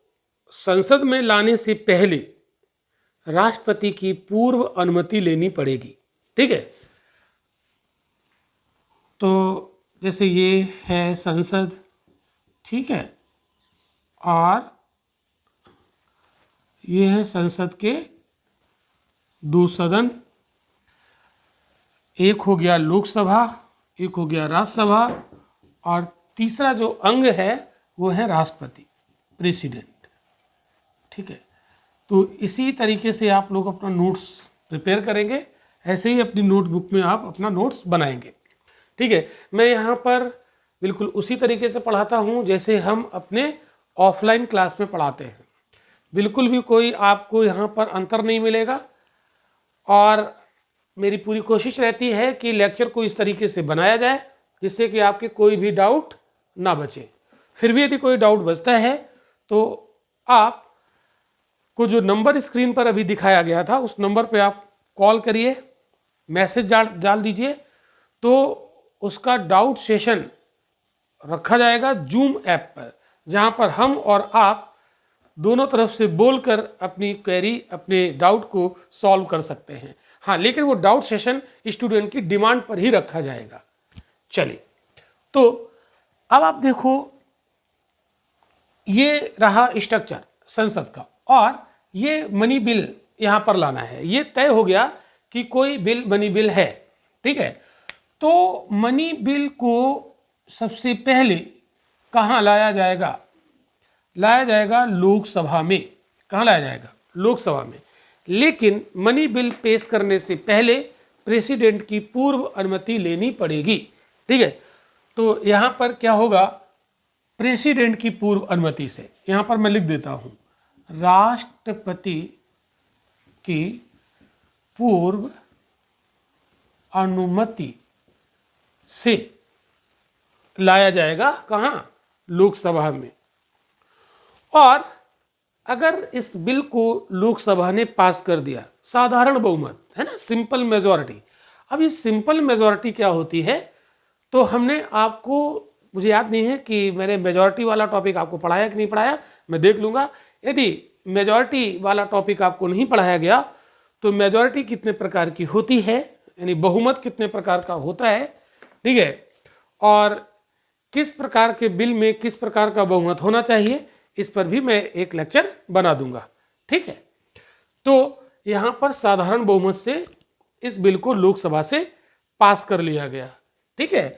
संसद में लाने से पहले राष्ट्रपति की पूर्व अनुमति लेनी पड़ेगी, ठीक है। तो जैसे ये है संसद, ठीक है, और ये है संसद के दो सदन, एक हो गया लोकसभा, एक हो गया राज्यसभा और तीसरा जो अंग है वो है राष्ट्रपति, प्रेसिडेंट, ठीक है। तो इसी तरीके से आप लोग अपना नोट्स प्रिपेयर करेंगे, ऐसे ही अपनी नोटबुक में आप अपना नोट्स बनाएंगे, ठीक है। मैं यहाँ पर बिल्कुल उसी तरीके से पढ़ाता हूँ जैसे हम अपने ऑफलाइन क्लास में पढ़ाते हैं। बिल्कुल भी कोई आपको यहाँ पर अंतर नहीं मिलेगा और मेरी पूरी कोशिश रहती है कि लेक्चर को इस तरीके से बनाया जाए जिससे कि आपके कोई भी डाउट ना बचे। फिर भी यदि कोई डाउट बचता है तो आप को जो नंबर स्क्रीन पर अभी दिखाया गया था उस नंबर पे आप कॉल करिए, मैसेज डाल दीजिए, तो उसका डाउट सेशन रखा जाएगा जूम ऐप पर, जहां पर हम और आप दोनों तरफ से बोलकर अपनी क्वेरी, अपने डाउट को सॉल्व कर सकते हैं। हाँ, लेकिन वो डाउट सेशन स्टूडेंट की डिमांड पर ही रखा जाएगा। चलिए, तो अब आप देखो, ये रहा स्ट्रक्चर संसद का और ये मनी बिल यहाँ पर लाना है। ये तय हो गया कि कोई बिल मनी बिल है, ठीक है। तो मनी बिल को सबसे पहले कहाँ लाया जाएगा? लाया जाएगा लोकसभा में। कहाँ लाया जाएगा? लोकसभा में। लेकिन मनी बिल पेश करने से पहले प्रेसिडेंट की पूर्व अनुमति लेनी पड़ेगी, ठीक है। तो यहाँ पर क्या होगा? प्रेसिडेंट की पूर्व अनुमति से, यहाँ पर मैं लिख देता हूँ, राष्ट्रपति की पूर्व अनुमति से लाया जाएगा। कहाँ? लोकसभा में। और अगर इस बिल को लोकसभा ने पास कर दिया, साधारण बहुमत है ना, सिंपल मेजॉरिटी। अब ये सिंपल मेजॉरिटी क्या होती है? तो हमने आपको, मुझे याद नहीं है कि मैंने मेजॉरिटी वाला टॉपिक आपको पढ़ाया कि नहीं पढ़ाया, मैं देख लूँगा। यदि मेजॉरिटी वाला टॉपिक आपको नहीं पढ़ाया गया तो मेजॉरिटी कितने प्रकार की होती है, यानी बहुमत कितने प्रकार का होता है, ठीक है, और किस प्रकार के बिल में किस प्रकार का बहुमत होना चाहिए, इस पर भी मैं एक लेक्चर बना दूंगा, ठीक है। तो यहाँ पर साधारण बहुमत से इस बिल को लोकसभा से पास कर लिया गया, ठीक है।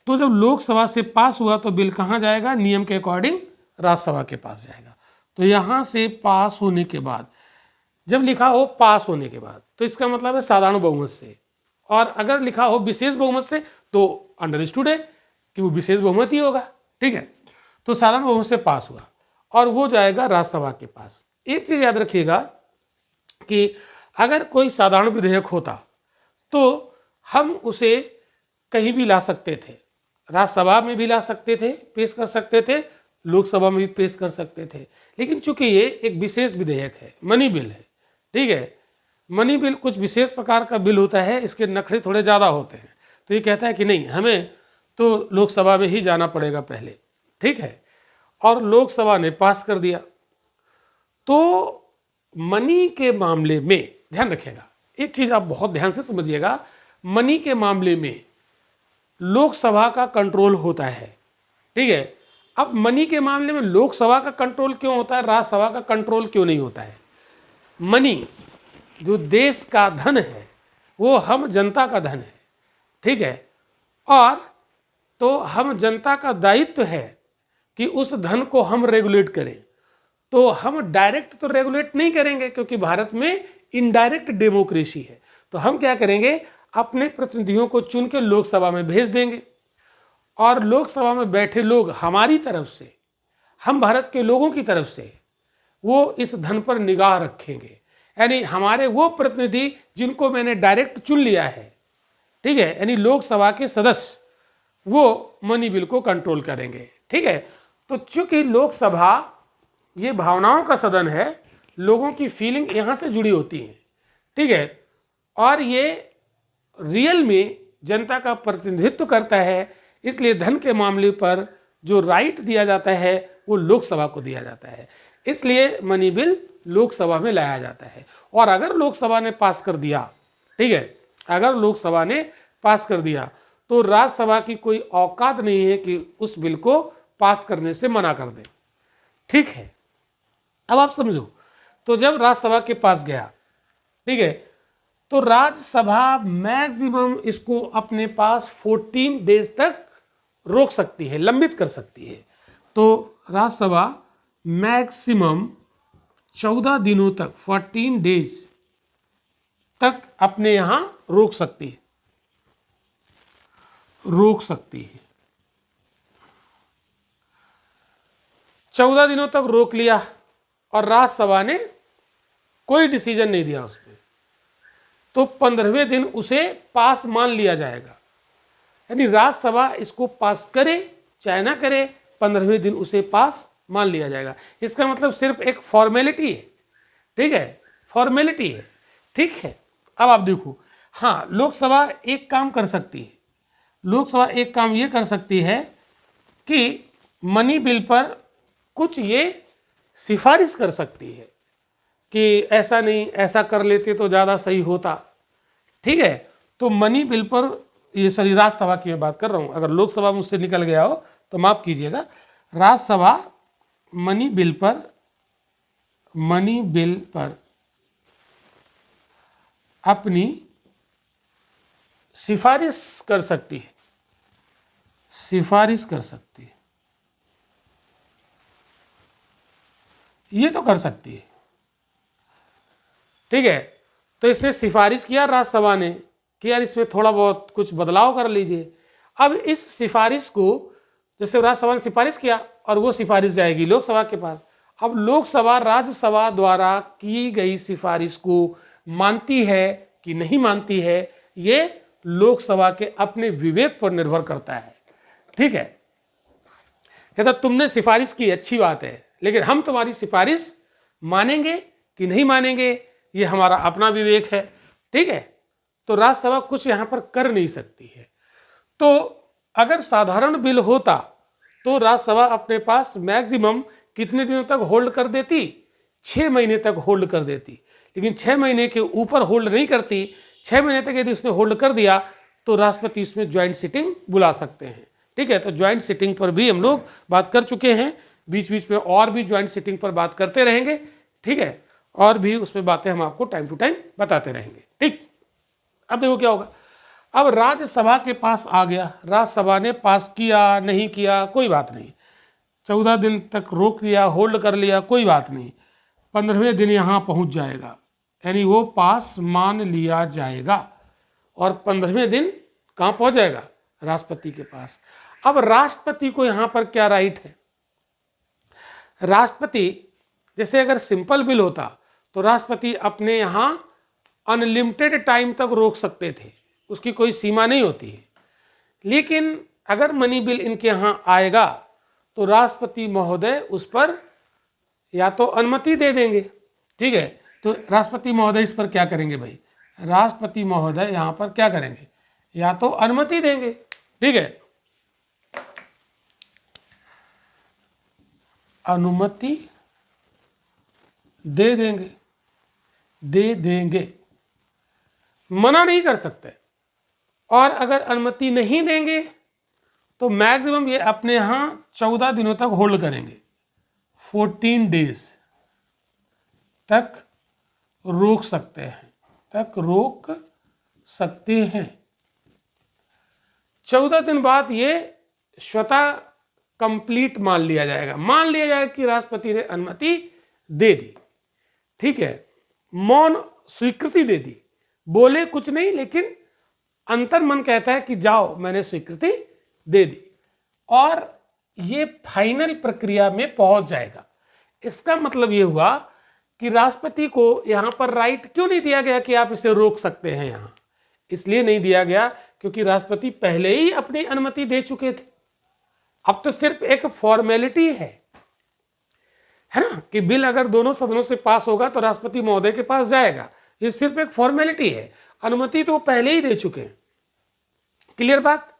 तो जब लोकसभा से पास हुआ तो बिल कहाँ जाएगा? नियम के अकॉर्डिंग राज्यसभा के पास जाएगा। तो यहाँ से पास होने के बाद, जब लिखा हो पास होने के बाद, तो इसका मतलब है साधारण बहुमत से, और अगर लिखा हो विशेष बहुमत से तो अंडरस्टूड है कि वो विशेष बहुमत ही होगा, ठीक है, तो साधारण बहुमत से पास हुआ और वो जाएगा राज्यसभा के पास। एक चीज याद रखिएगा कि अगर कोई साधारण विधेयक होता तो हम उसे कहीं भी ला सकते थे, राज्यसभा में भी ला सकते थे, पेश कर सकते थे, लोकसभा में भी पेश कर सकते थे। लेकिन चूंकि ये एक विशेष विधेयक है, मनी बिल है, ठीक है, मनी बिल कुछ विशेष प्रकार का बिल होता है, इसके नखरे थोड़े ज़्यादा होते हैं, तो ये कहता है कि नहीं, हमें तो लोकसभा में ही जाना पड़ेगा पहले, ठीक है, और लोकसभा ने पास कर दिया। तो मनी के मामले में ध्यान रखिएगा, एक चीज़ आप बहुत ध्यान से समझिएगा, मनी के मामले में लोकसभा का कंट्रोल होता है, ठीक है। अब मनी के मामले में लोकसभा का कंट्रोल क्यों होता है, राज्यसभा का कंट्रोल क्यों नहीं होता है? मनी जो देश का धन है वो हम जनता का धन है, ठीक है, और तो हम जनता का दायित्व है कि उस धन को हम रेगुलेट करें। तो हम डायरेक्ट तो रेगुलेट नहीं करेंगे क्योंकि भारत में इनडायरेक्ट डेमोक्रेसी है, तो हम क्या करेंगे, अपने प्रतिनिधियों को चुन के लोकसभा में भेज देंगे और लोकसभा में बैठे लोग हमारी तरफ से, हम भारत के लोगों की तरफ से वो इस धन पर निगाह रखेंगे। यानी हमारे वो प्रतिनिधि जिनको मैंने डायरेक्ट चुन लिया है, ठीक है, यानी लोकसभा के सदस्य वो मनी बिल को कंट्रोल करेंगे, ठीक है। तो चूंकि लोकसभा ये भावनाओं का सदन है, लोगों की फीलिंग यहाँ से जुड़ी होती है, ठीक है, और ये रियल में जनता का प्रतिनिधित्व करता है, इसलिए धन के मामले पर जो राइट दिया जाता है वो लोकसभा को दिया जाता है, इसलिए मनी बिल लोकसभा में लाया जाता है। और अगर लोकसभा ने पास कर दिया, ठीक है, अगर लोकसभा ने पास कर दिया तो राज्यसभा की कोई औकात नहीं है कि उस बिल को पास करने से मना कर दे, ठीक है। अब आप समझो, तो जब राज्यसभा के पास गया, ठीक है, तो राज्यसभा मैक्सिमम इसको अपने पास 14 डेज तक रोक सकती है, लंबित कर सकती है। तो राज्यसभा मैक्सिमम 14 दिनों तक, 14 डेज तक अपने यहां रोक सकती है, रोक सकती है। 14 दिनों तक रोक लिया और राज्यसभा ने कोई डिसीजन नहीं दिया उस पर, तो 15वें दिन उसे पास मान लिया जाएगा। यानी राज्यसभा इसको पास करे चाहे ना करे, 15वें दिन उसे पास मान लिया जाएगा। इसका मतलब सिर्फ एक फॉर्मेलिटी है, ठीक है, फॉर्मेलिटी है, ठीक है। अब आप देखो, हाँ, लोकसभा एक काम कर सकती है, लोकसभा एक काम ये कर सकती है कि मनी बिल पर कुछ ये सिफारिश कर सकती है कि ऐसा नहीं, ऐसा कर लेते तो ज़्यादा सही होता, ठीक है। तो मनी बिल पर, ये सॉरी राज्यसभा की मैं बात कर रहा हूँ, अगर लोकसभा मुझसे निकल गया हो तो माफ़ कीजिएगा, राज्यसभा मनी बिल पर अपनी सिफारिश कर सकती है, सिफारिश कर सकती है, ये तो कर सकती है, ठीक है। तो इसने सिफारिश किया राज्यसभा ने कि यार इसमें थोड़ा बहुत कुछ बदलाव कर लीजिए। अब इस सिफारिश को, जैसे राज्यसभा ने सिफारिश किया और वो सिफारिश जाएगी लोकसभा के पास। अब लोकसभा राज्यसभा द्वारा की गई सिफारिश को मानती है कि नहीं मानती है, ये लोकसभा के अपने विवेक पर निर्भर करता है, ठीक है। कहता तुमने सिफारिश की, अच्छी बात है, लेकिन हम तुम्हारी सिफारिश मानेंगे कि नहीं मानेंगे ये हमारा अपना विवेक है, ठीक है। तो राज्यसभा कुछ यहाँ पर कर नहीं सकती है। तो अगर साधारण बिल होता तो राज्यसभा अपने पास मैक्सिमम कितने दिनों तक होल्ड कर देती, 6 महीने तक होल्ड कर देती। लेकिन 6 महीने के ऊपर होल्ड नहीं करती। 6 महीने तक यदि उसने होल्ड कर दिया तो राष्ट्रपति इसमें ज्वाइंट सिटिंग बुला सकते हैं, ठीक है। तो ज्वाइंट सिटिंग पर भी हम लोग बात कर चुके हैं, बीच बीच में और भी ज्वाइंट सिटिंग पर बात करते रहेंगे, ठीक है, और भी उसमें बातें हम आपको टाइम टू टाइम बताते रहेंगे, ठीक। अब देखो क्या होगा, अब राज्यसभा के पास आ गया, राज्यसभा ने पास किया नहीं किया कोई बात नहीं, 14 दिन तक रोक दिया, होल्ड कर लिया कोई बात नहीं, 15वें दिन यहाँ पहुँच जाएगा, यानी वो पास मान लिया जाएगा और 15वें दिन कहाँ पहुँच जाएगा, राष्ट्रपति के पास। अब राष्ट्रपति को यहां पर क्या राइट है? राष्ट्रपति, जैसे अगर सिंपल बिल होता तो राष्ट्रपति अपने यहां अनलिमिटेड टाइम तक रोक सकते थे, उसकी कोई सीमा नहीं होती है। लेकिन अगर मनी बिल इनके यहां आएगा तो राष्ट्रपति महोदय उस पर या तो अनुमति दे देंगे, ठीक है। तो राष्ट्रपति महोदय इस पर क्या करेंगे भाई? राष्ट्रपति महोदय यहां पर क्या करेंगे? या तो अनुमति देंगे, ठीक है, अनुमति दे देंगे, मना नहीं कर सकते। और अगर अनुमति नहीं देंगे तो मैक्सिमम ये अपने यहां 14 दिनों तक होल्ड करेंगे, 14 डेज तक रोक सकते हैं, 14 दिन बाद ये स्वतः कंप्लीट मान लिया जाएगा कि राष्ट्रपति ने अनुमति दे दी, ठीक है, मौन स्वीकृति दे दी, बोले कुछ नहीं लेकिन अंतर्मन कहता है कि जाओ मैंने स्वीकृति दे दी, और ये फाइनल प्रक्रिया में पहुंच जाएगा। इसका मतलब ये हुआ कि राष्ट्रपति को यहां पर राइट क्यों नहीं दिया गया कि आप इसे रोक सकते हैं? यहां इसलिए नहीं दिया गया क्योंकि राष्ट्रपति पहले ही अपनी अनुमति दे चुके थे। अब तो सिर्फ एक फॉर्मेलिटी है ना, कि बिल अगर दोनों सदनों से पास होगा तो राष्ट्रपति महोदय के पास जाएगा, ये सिर्फ एक फॉर्मेलिटी है, अनुमति तो पहले ही दे चुके हैं। क्लियर बात?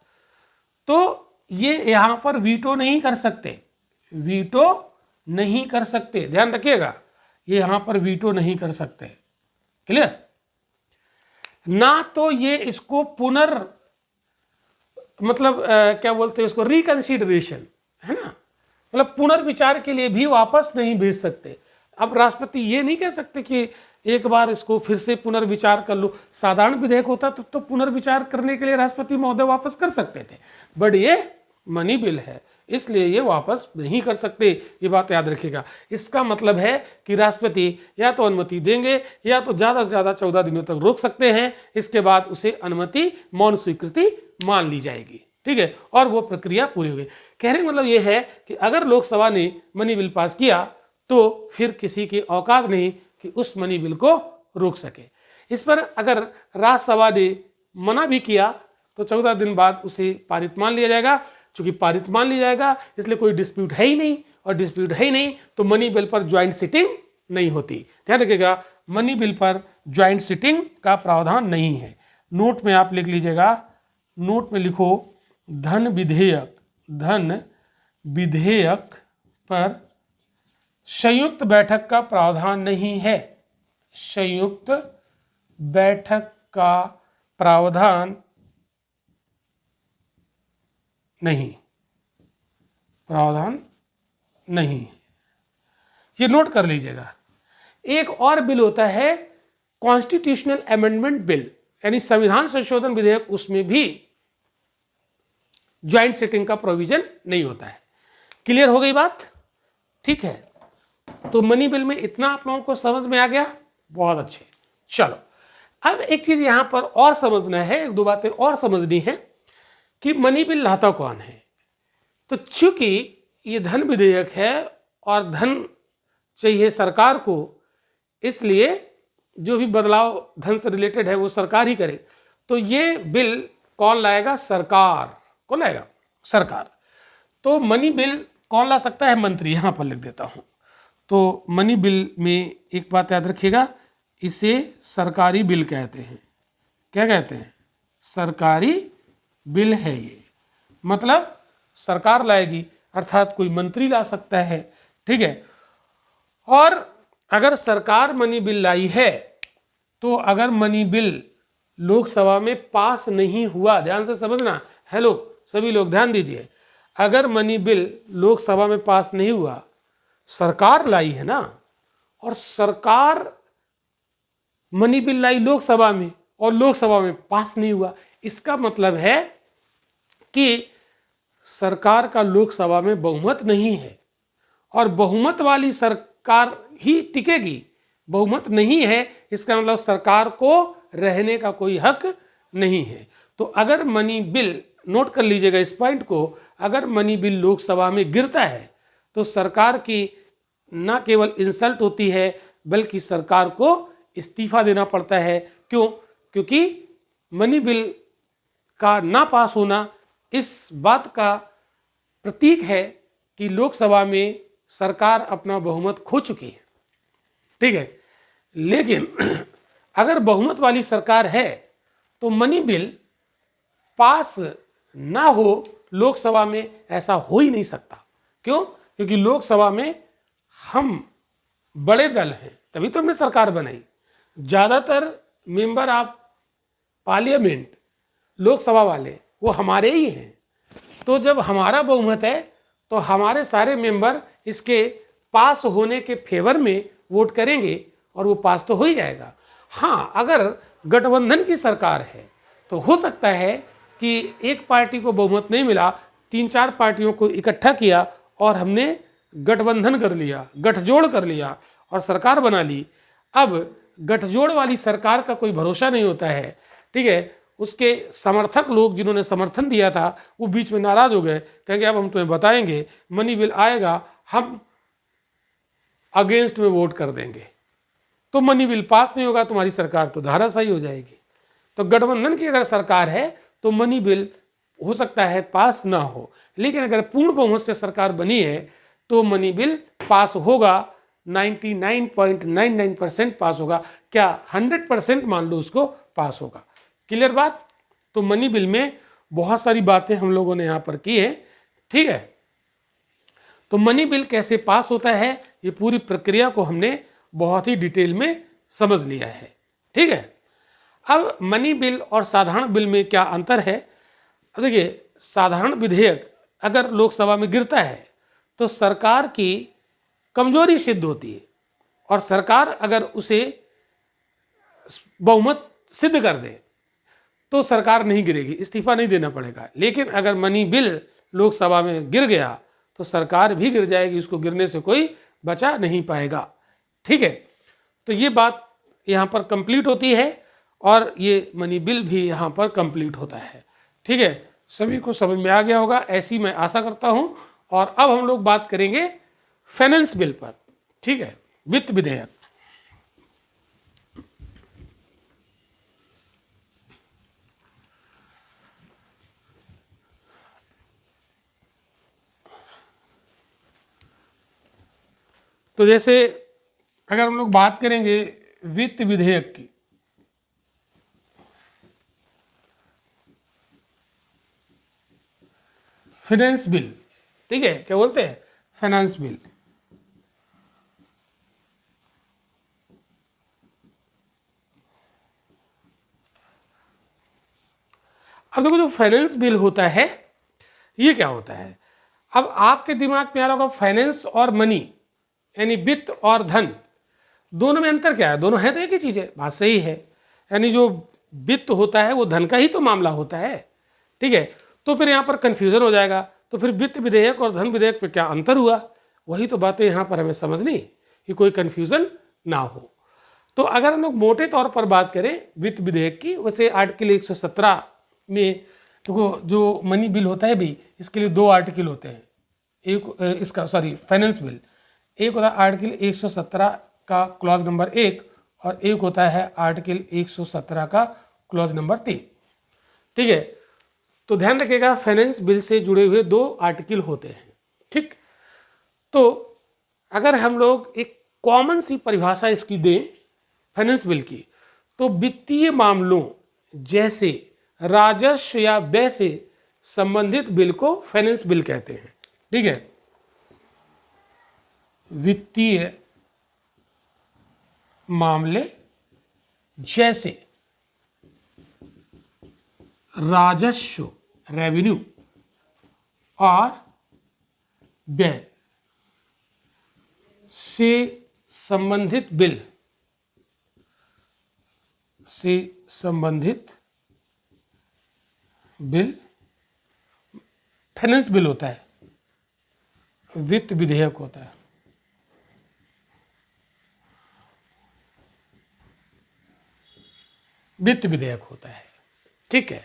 तो ये यहां पर वीटो नहीं कर सकते, ध्यान रखिएगा, ये यहां पर वीटो नहीं कर सकते। क्लियर? ना तो ये इसको क्या बोलते हैं इसको, रिकंसिडरेशन, है ना, मतलब पुनर्विचार के लिए भी वापस नहीं भेज सकते। अब राष्ट्रपति ये नहीं कह सकते कि एक बार इसको फिर से पुनर्विचार कर लो। साधारण विधेयक होता तो पुनर्विचार करने के लिए राष्ट्रपति महोदय वापस कर सकते थे, बट ये मनी बिल है इसलिए ये वापस नहीं कर सकते, ये बात याद रखिएगा। इसका मतलब है कि राष्ट्रपति या तो अनुमति देंगे या तो ज़्यादा से ज़्यादा 14 दिनों तक रोक सकते हैं, इसके बाद उसे अनुमति मौन स्वीकृति मान ली जाएगी, ठीक है, और वो प्रक्रिया पूरी हो गई। कहने का मतलब ये है कि अगर लोकसभा ने मनी बिल पास किया तो फिर किसी की औकात नहीं कि उस मनी बिल को रोक सके। इस पर अगर राज्यसभा ने मना भी किया तो 14 दिन बाद उसे पारित मान लिया जाएगा। चूंकि पारित मान लिया जाएगा इसलिए कोई डिस्प्यूट है ही नहीं, और डिस्प्यूट है ही नहीं तो मनी बिल पर ज्वाइंट सिटिंग नहीं होती। ध्यान रखिएगा, मनी बिल पर ज्वाइंट सिटिंग का प्रावधान नहीं है। नोट में आप लिख लीजिएगा, नोट में लिखो धन विधेयक पर संयुक्त बैठक का प्रावधान नहीं है, संयुक्त बैठक का प्रावधान नहीं, ये नोट कर लीजिएगा। एक और बिल होता है कॉन्स्टिट्यूशनल अमेंडमेंट बिल, यानी संविधान संशोधन विधेयक, उसमें भी ज्वाइंट सिटिंग का प्रोविजन नहीं होता है। क्लियर हो गई बात? ठीक है, तो मनी बिल में इतना आप लोगों को समझ में आ गया, बहुत अच्छे। चलो अब एक चीज यहां पर और समझना है, एक दो बातें और समझनी है कि मनी बिल लाता कौन है। तो चूंकि ये धन विधेयक है और धन चाहिए सरकार को, इसलिए जो भी बदलाव धन से रिलेटेड है वो सरकार ही करे। तो ये बिल कौन लाएगा? सरकार। कौन लाएगा? सरकार। तो मनी बिल कौन ला सकता है? मंत्री। यहां पर लिख देता हूं। तो मनी बिल में एक बात याद रखिएगा, इसे सरकारी बिल कहते हैं। क्या कहते हैं? सरकारी बिल है ये, मतलब सरकार लाएगी, अर्थात कोई मंत्री ला सकता है, ठीक है। और अगर सरकार मनी बिल लाई है तो अगर मनी बिल लोकसभा में पास नहीं हुआ, ध्यान से समझना, हेलो सभी लोग ध्यान दीजिए, अगर मनी बिल लोकसभा में पास नहीं हुआ, सरकार लाई है ना, और सरकार मनी बिल लाई लोकसभा में और लोकसभा में पास नहीं हुआ, इसका मतलब है कि सरकार का लोकसभा में बहुमत नहीं है और बहुमत वाली सरकार ही टिकेगी। बहुमत नहीं है इसका मतलब सरकार को रहने का कोई हक नहीं है। तो अगर मनी बिल नोट कर लीजिएगा इस पॉइंट को, अगर मनी बिल लोकसभा में गिरता है तो सरकार की न केवल इंसल्ट होती है बल्कि सरकार को इस्तीफा देना पड़ता है। क्यों? क्योंकि मनी बिल का ना पास होना इस बात का प्रतीक है कि लोकसभा में सरकार अपना बहुमत खो चुकी है। ठीक है, लेकिन अगर बहुमत वाली सरकार है तो मनी बिल पास ना हो लोकसभा में, ऐसा हो ही नहीं सकता। क्यों? क्योंकि लोकसभा में हम बड़े दल हैं, तभी तो हमने सरकार बनाई। ज़्यादातर मेंबर ऑफ पार्लियामेंट लोकसभा वाले वो हमारे ही हैं। तो जब हमारा बहुमत है तो हमारे सारे मेंबर इसके पास होने के फेवर में वोट करेंगे और वो पास तो हो ही जाएगा। हाँ, अगर गठबंधन की सरकार है तो हो सकता है कि एक पार्टी को बहुमत नहीं मिला, 3-4 पार्टियों को इकट्ठा किया और हमने गठबंधन कर लिया, गठजोड़ कर लिया और सरकार बना ली। अब गठजोड़ वाली सरकार का कोई भरोसा नहीं होता है। ठीक है, उसके समर्थक लोग जिन्होंने समर्थन दिया था वो बीच में नाराज हो गए, कहेंगे अब हम तुम्हें बताएंगे, मनी बिल आएगा, हम अगेंस्ट में वोट कर देंगे, तो मनी बिल पास नहीं होगा, तुम्हारी सरकार तो धाराशायी हो जाएगी। तो गठबंधन की अगर सरकार है तो मनी बिल हो सकता है पास ना हो, लेकिन अगर पूर्ण बहुमत से सरकार बनी है तो मनी बिल पास होगा। 99.99% पास होगा, क्या 100% मान लो उसको पास होगा। क्लियर बात? तो मनी बिल में बहुत सारी बातें हम लोगों ने यहाँ पर की है। ठीक है, तो मनी बिल कैसे पास होता है ये पूरी प्रक्रिया को हमने बहुत ही डिटेल में समझ लिया है। ठीक है, अब मनी बिल और साधारण बिल में क्या अंतर है? देखिए, साधारण विधेयक अगर लोकसभा में गिरता है तो सरकार की कमजोरी सिद्ध होती है और सरकार अगर उसे बहुमत सिद्ध कर दे तो सरकार नहीं गिरेगी, इस्तीफा नहीं देना पड़ेगा। लेकिन अगर मनी बिल लोकसभा में गिर गया तो सरकार भी गिर जाएगी, उसको गिरने से कोई बचा नहीं पाएगा। ठीक है, तो ये बात यहाँ पर कंप्लीट होती है और ये मनी बिल भी यहाँ पर कंप्लीट होता है। ठीक है, सभी को समझ में आ गया होगा, ऐसी मैं आशा करता हूँ। और अब हम लोग बात करेंगे फाइनेंस बिल पर। ठीक है, वित्त विधेयक। तो जैसे अगर हम लोग बात करेंगे वित्त विधेयक की, फाइनेंस बिल, ठीक है, क्या बोलते हैं, फाइनेंस बिल। अब देखो, जो फाइनेंस बिल होता है ये क्या होता है? अब आपके दिमाग में आ रहा होगा फाइनेंस और मनी, यानी वित्त और धन, दोनों में अंतर क्या है? दोनों है तो एक ही चीज है। बात सही है, यानी जो वित्त होता है वो धन का ही तो मामला होता है। ठीक है, तो फिर यहाँ पर कंफ्यूजन हो जाएगा, तो फिर वित्त विधेयक और धन विधेयक पे क्या अंतर हुआ? वही तो बातें यहाँ पर हमें समझनी कि कोई कंफ्यूजन ना हो। तो अगर हम लोग मोटे तौर पर बात करें वित्त विधेयक की, वैसे आर्टिकल 117 में देखो, जो मनी बिल होता है भाई, इसके लिए 2 आर्टिकल होते हैं। एक इसका फाइनेंस बिल, एक होता है आर्टिकल 117 का क्लॉज नंबर 1 और एक होता है आर्टिकल 117 का क्लॉज नंबर 3। ठीक है, तो ध्यान रखिएगा, फाइनेंस बिल से जुड़े हुए 2 आर्टिकल होते हैं। ठीक, तो अगर हम लोग एक कॉमन सी परिभाषा इसकी दें फाइनेंस बिल की, तो वित्तीय मामलों जैसे राजस्व या व्यय से संबंधित बिल को फाइनेंस बिल कहते हैं। ठीक है, वित्तीय मामले जैसे राजस्व, रेवेन्यू, और व्यय से संबंधित बिल फाइनेंस बिल होता है, वित्त विधेयक होता है। वित्त विधेयक होता है। ठीक है,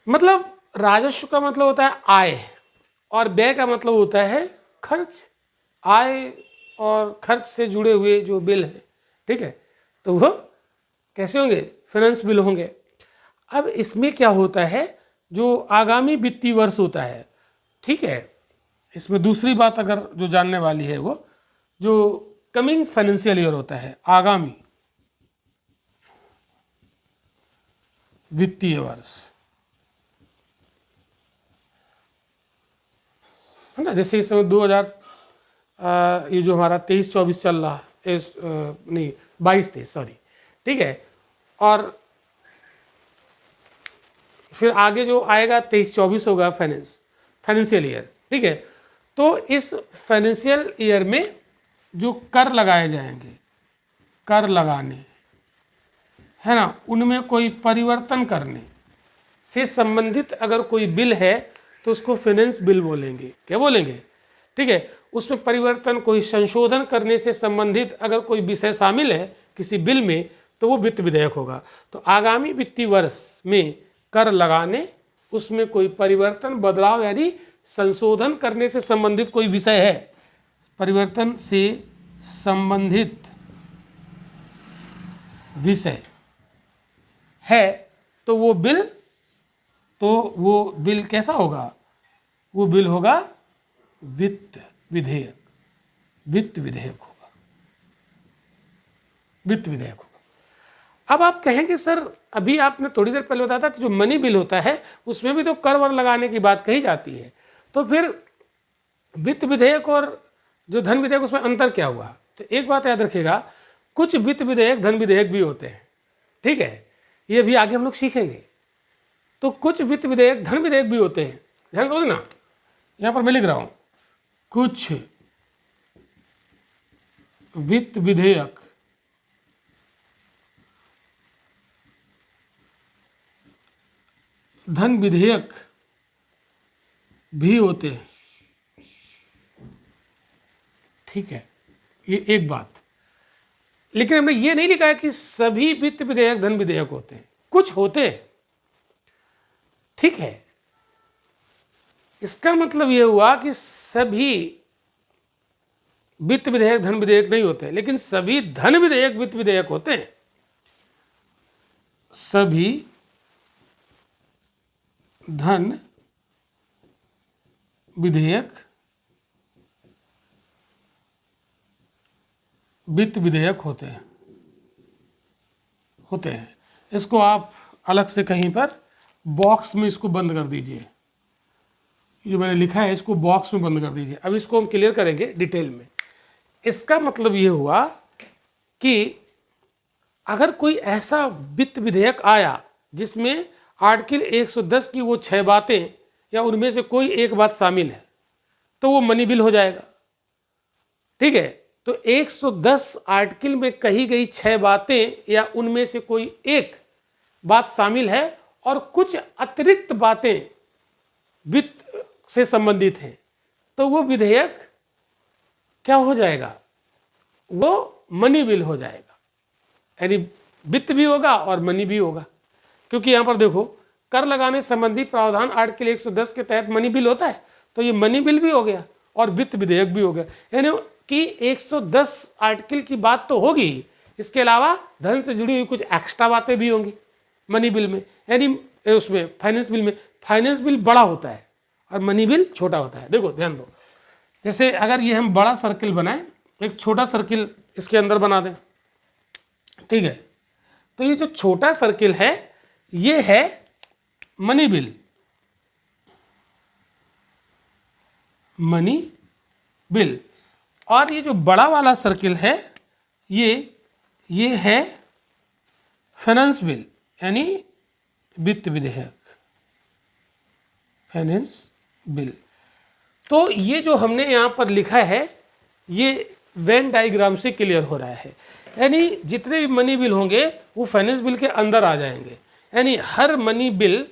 मतलब राजस्व का मतलब होता है आय और व्यय का मतलब होता है खर्च। आय और खर्च से जुड़े हुए जो बिल है, ठीक है, तो वो कैसे होंगे? फाइनेंस बिल होंगे। अब इसमें क्या होता है, जो आगामी वित्तीय वर्ष होता है, ठीक है, इसमें दूसरी बात अगर जो जानने वाली है, वो जो कमिंग फाइनेंशियल ईयर होता है, आगामी वित्तीय वर्ष, है ना। जैसे इस समय 2000 ये जो हमारा 23-24 चल रहा है, नहीं 22-23 सॉरी, ठीक है, और फिर आगे जो आएगा 23-24 होगा फाइनेंशियल ईयर, ठीक है। तो इस फाइनेंशियल ईयर में जो कर लगाए जाएंगे, कर लगाने, है ना, उनमें कोई परिवर्तन करने से संबंधित अगर कोई बिल है तो उसको फाइनेंस बिल बोलेंगे। क्या बोलेंगे? ठीक है। उसमें परिवर्तन, कोई संशोधन करने से संबंधित अगर कोई विषय शामिल है किसी बिल में तो वो वित्त विधेयक होगा। तो आगामी वित्तीय वर्ष में कर लगाने, उसमें कोई परिवर्तन, बदलाव यानी संशोधन करने से संबंधित कोई विषय है, परिवर्तन से संबंधित विषय है, तो वो बिल कैसा होगा? वो बिल होगा वित्त विधेयक। वित्त विधेयक होगा, वित्त विधेयक होगा। अब आप कहेंगे सर, अभी आपने थोड़ी देर पहले बताया था कि जो मनी बिल होता है उसमें भी तो कर वर लगाने की बात कही जाती है, तो फिर वित्त विधेयक और जो धन विधेयक उसमें अंतर क्या हुआ? तो एक बात याद रखिएगा, कुछ वित्त विधेयक धन विधेयक भी होते हैं, ठीक है, ये भी आगे हम लोग सीखेंगे। तो कुछ वित्त विधेयक धन विधेयक भी होते हैं, ध्यान समझना, यहां पर मैं लिख रहा हूं, कुछ वित्त विधेयक धन विधेयक भी होते हैं, ठीक है, ये एक बात। लेकिन हमने ये नहीं लिखा है कि सभी वित्त विधेयक धन विधेयक होते हैं, कुछ होते हैं, ठीक है। इसका मतलब यह हुआ कि सभी वित्त विधेयक धन विधेयक नहीं होते, लेकिन सभी धन विधेयक वित्त विधेयक होते हैं। सभी धन विधेयक वित्त विधेयक होते हैं। इसको आप अलग से कहीं पर बॉक्स में इसको बंद कर दीजिए, जो मैंने लिखा है इसको बॉक्स में बंद कर दीजिए। अब इसको हम क्लियर करेंगे डिटेल में। इसका मतलब ये हुआ कि अगर कोई ऐसा वित्त विधेयक आया जिसमें आर्टिकल 110 की वो 6 बातें या उनमें से कोई एक बात शामिल है, तो वो मनी बिल हो जाएगा, ठीक है। तो 110 आर्टिकल में कही गई 6 बातें या उनमें से कोई एक बात शामिल है और कुछ अतिरिक्त बातें वित्त से संबंधित हैं, तो वो विधेयक क्या हो जाएगा? वो मनी बिल हो जाएगा, यानी वित्त भी होगा और मनी भी होगा। क्योंकि यहाँ पर देखो, कर लगाने संबंधी प्रावधान आर्टिकल 110 के तहत मनी बिल होता है, तो ये मनी बिल भी हो गया और वित्त विधेयक भी हो गया। यानी कि 110 आर्टिकल की बात तो होगी, इसके अलावा धन से जुड़ी हुई कुछ एक्स्ट्रा बातें भी होंगी मनी बिल में, यानी उसमें फाइनेंस बिल में। फाइनेंस बिल बड़ा होता है और मनी बिल छोटा होता है। देखो ध्यान दो, जैसे अगर ये हम बड़ा सर्किल बनाएं, एक छोटा सर्किल इसके अंदर बना दें, ठीक है, तो ये जो छोटा सर्किल है ये है मनी बिल, मनी बिल। और ये जो बड़ा वाला सर्किल है ये है फाइनेंस बिल, यानी वित्त विधेयक, फाइनेंस बिल। तो ये जो हमने यहाँ पर लिखा है ये वेन डायग्राम से क्लियर हो रहा है, यानी जितने भी मनी बिल होंगे वो फाइनेंस बिल के अंदर आ जाएंगे। यानी हर मनी बिल,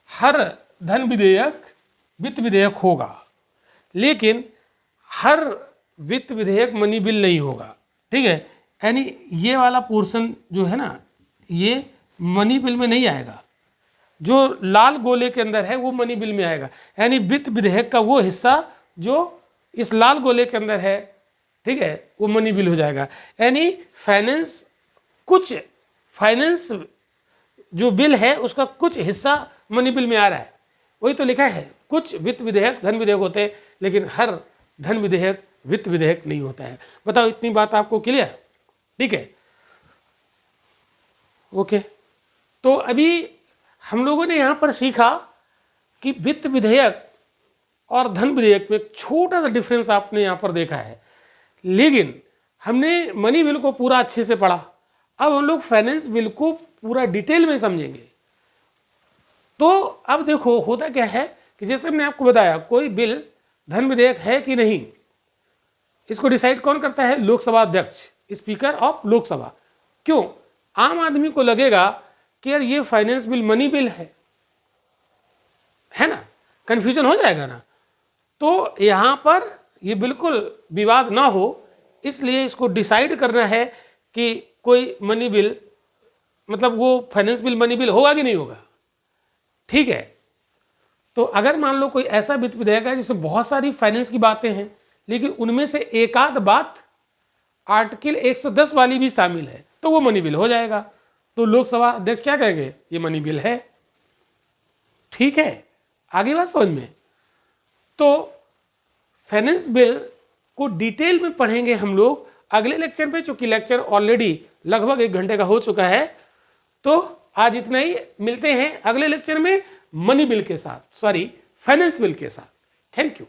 हर धन विधेयक वित्त विधेयक होगा, लेकिन हर वित्त विधेयक मनी बिल नहीं होगा, ठीक है। यानी ये वाला पोर्शन जो है ना, ये मनी बिल में नहीं आएगा, जो लाल गोले के अंदर है वो मनी बिल में आएगा, यानी वित्त विधेयक का वो हिस्सा जो इस लाल गोले के अंदर है, ठीक है, वो मनी बिल हो जाएगा। यानी फाइनेंस जो बिल है उसका कुछ हिस्सा मनी बिल में आ रहा है। वही तो लिखा है, कुछ वित्त विधेयक धन विधेयक होते हैं, लेकिन हर धन विधेयक वित्त विधेयक नहीं होता है। बताओ, इतनी बात आपको क्लियर? ठीक है, ओके। तो अभी हम लोगों ने यहाँ पर सीखा कि वित्त विधेयक और धन विधेयक में एक छोटा सा डिफरेंस आपने यहाँ पर देखा है, लेकिन हमने मनी बिल को पूरा अच्छे से पढ़ा। अब हम लोग फाइनेंस बिल को पूरा डिटेल में समझेंगे। तो अब देखो होता क्या है कि जैसे मैंने आपको बताया, कोई बिल धन विधेयक है कि नहीं, इसको डिसाइड कौन करता है? लोकसभा अध्यक्ष, स्पीकर ऑफ लोकसभा। क्यों? आम आदमी को लगेगा कि यार ये फाइनेंस बिल मनी बिल है ना, कंफ्यूजन हो जाएगा ना। तो यहाँ पर ये बिल्कुल विवाद ना हो, इसलिए इसको डिसाइड करना है कि कोई मनी बिल, मतलब वो फाइनेंस बिल मनी बिल होगा कि नहीं होगा। ठीक है, तो अगर मान लो कोई ऐसा वित्त विधेयक है जिसमें बहुत सारी फाइनेंस की बातें हैं, लेकिन उनमें से एक आध बात आर्टिकल 110 वाली भी शामिल है, तो वो मनी बिल हो जाएगा। तो लोकसभा अध्यक्ष क्या कहेंगे? ये मनी बिल है। ठीक है, आगे बात समझ में। तो फाइनेंस बिल को डिटेल में पढ़ेंगे हम लोग अगले लेक्चर में, चूंकि लेक्चर ऑलरेडी लगभग 1 घंटे का हो चुका है। तो आज इतना ही, मिलते हैं अगले लेक्चर में मनी बिल के साथ, सॉरी फाइनेंस बिल के साथ। Thank you.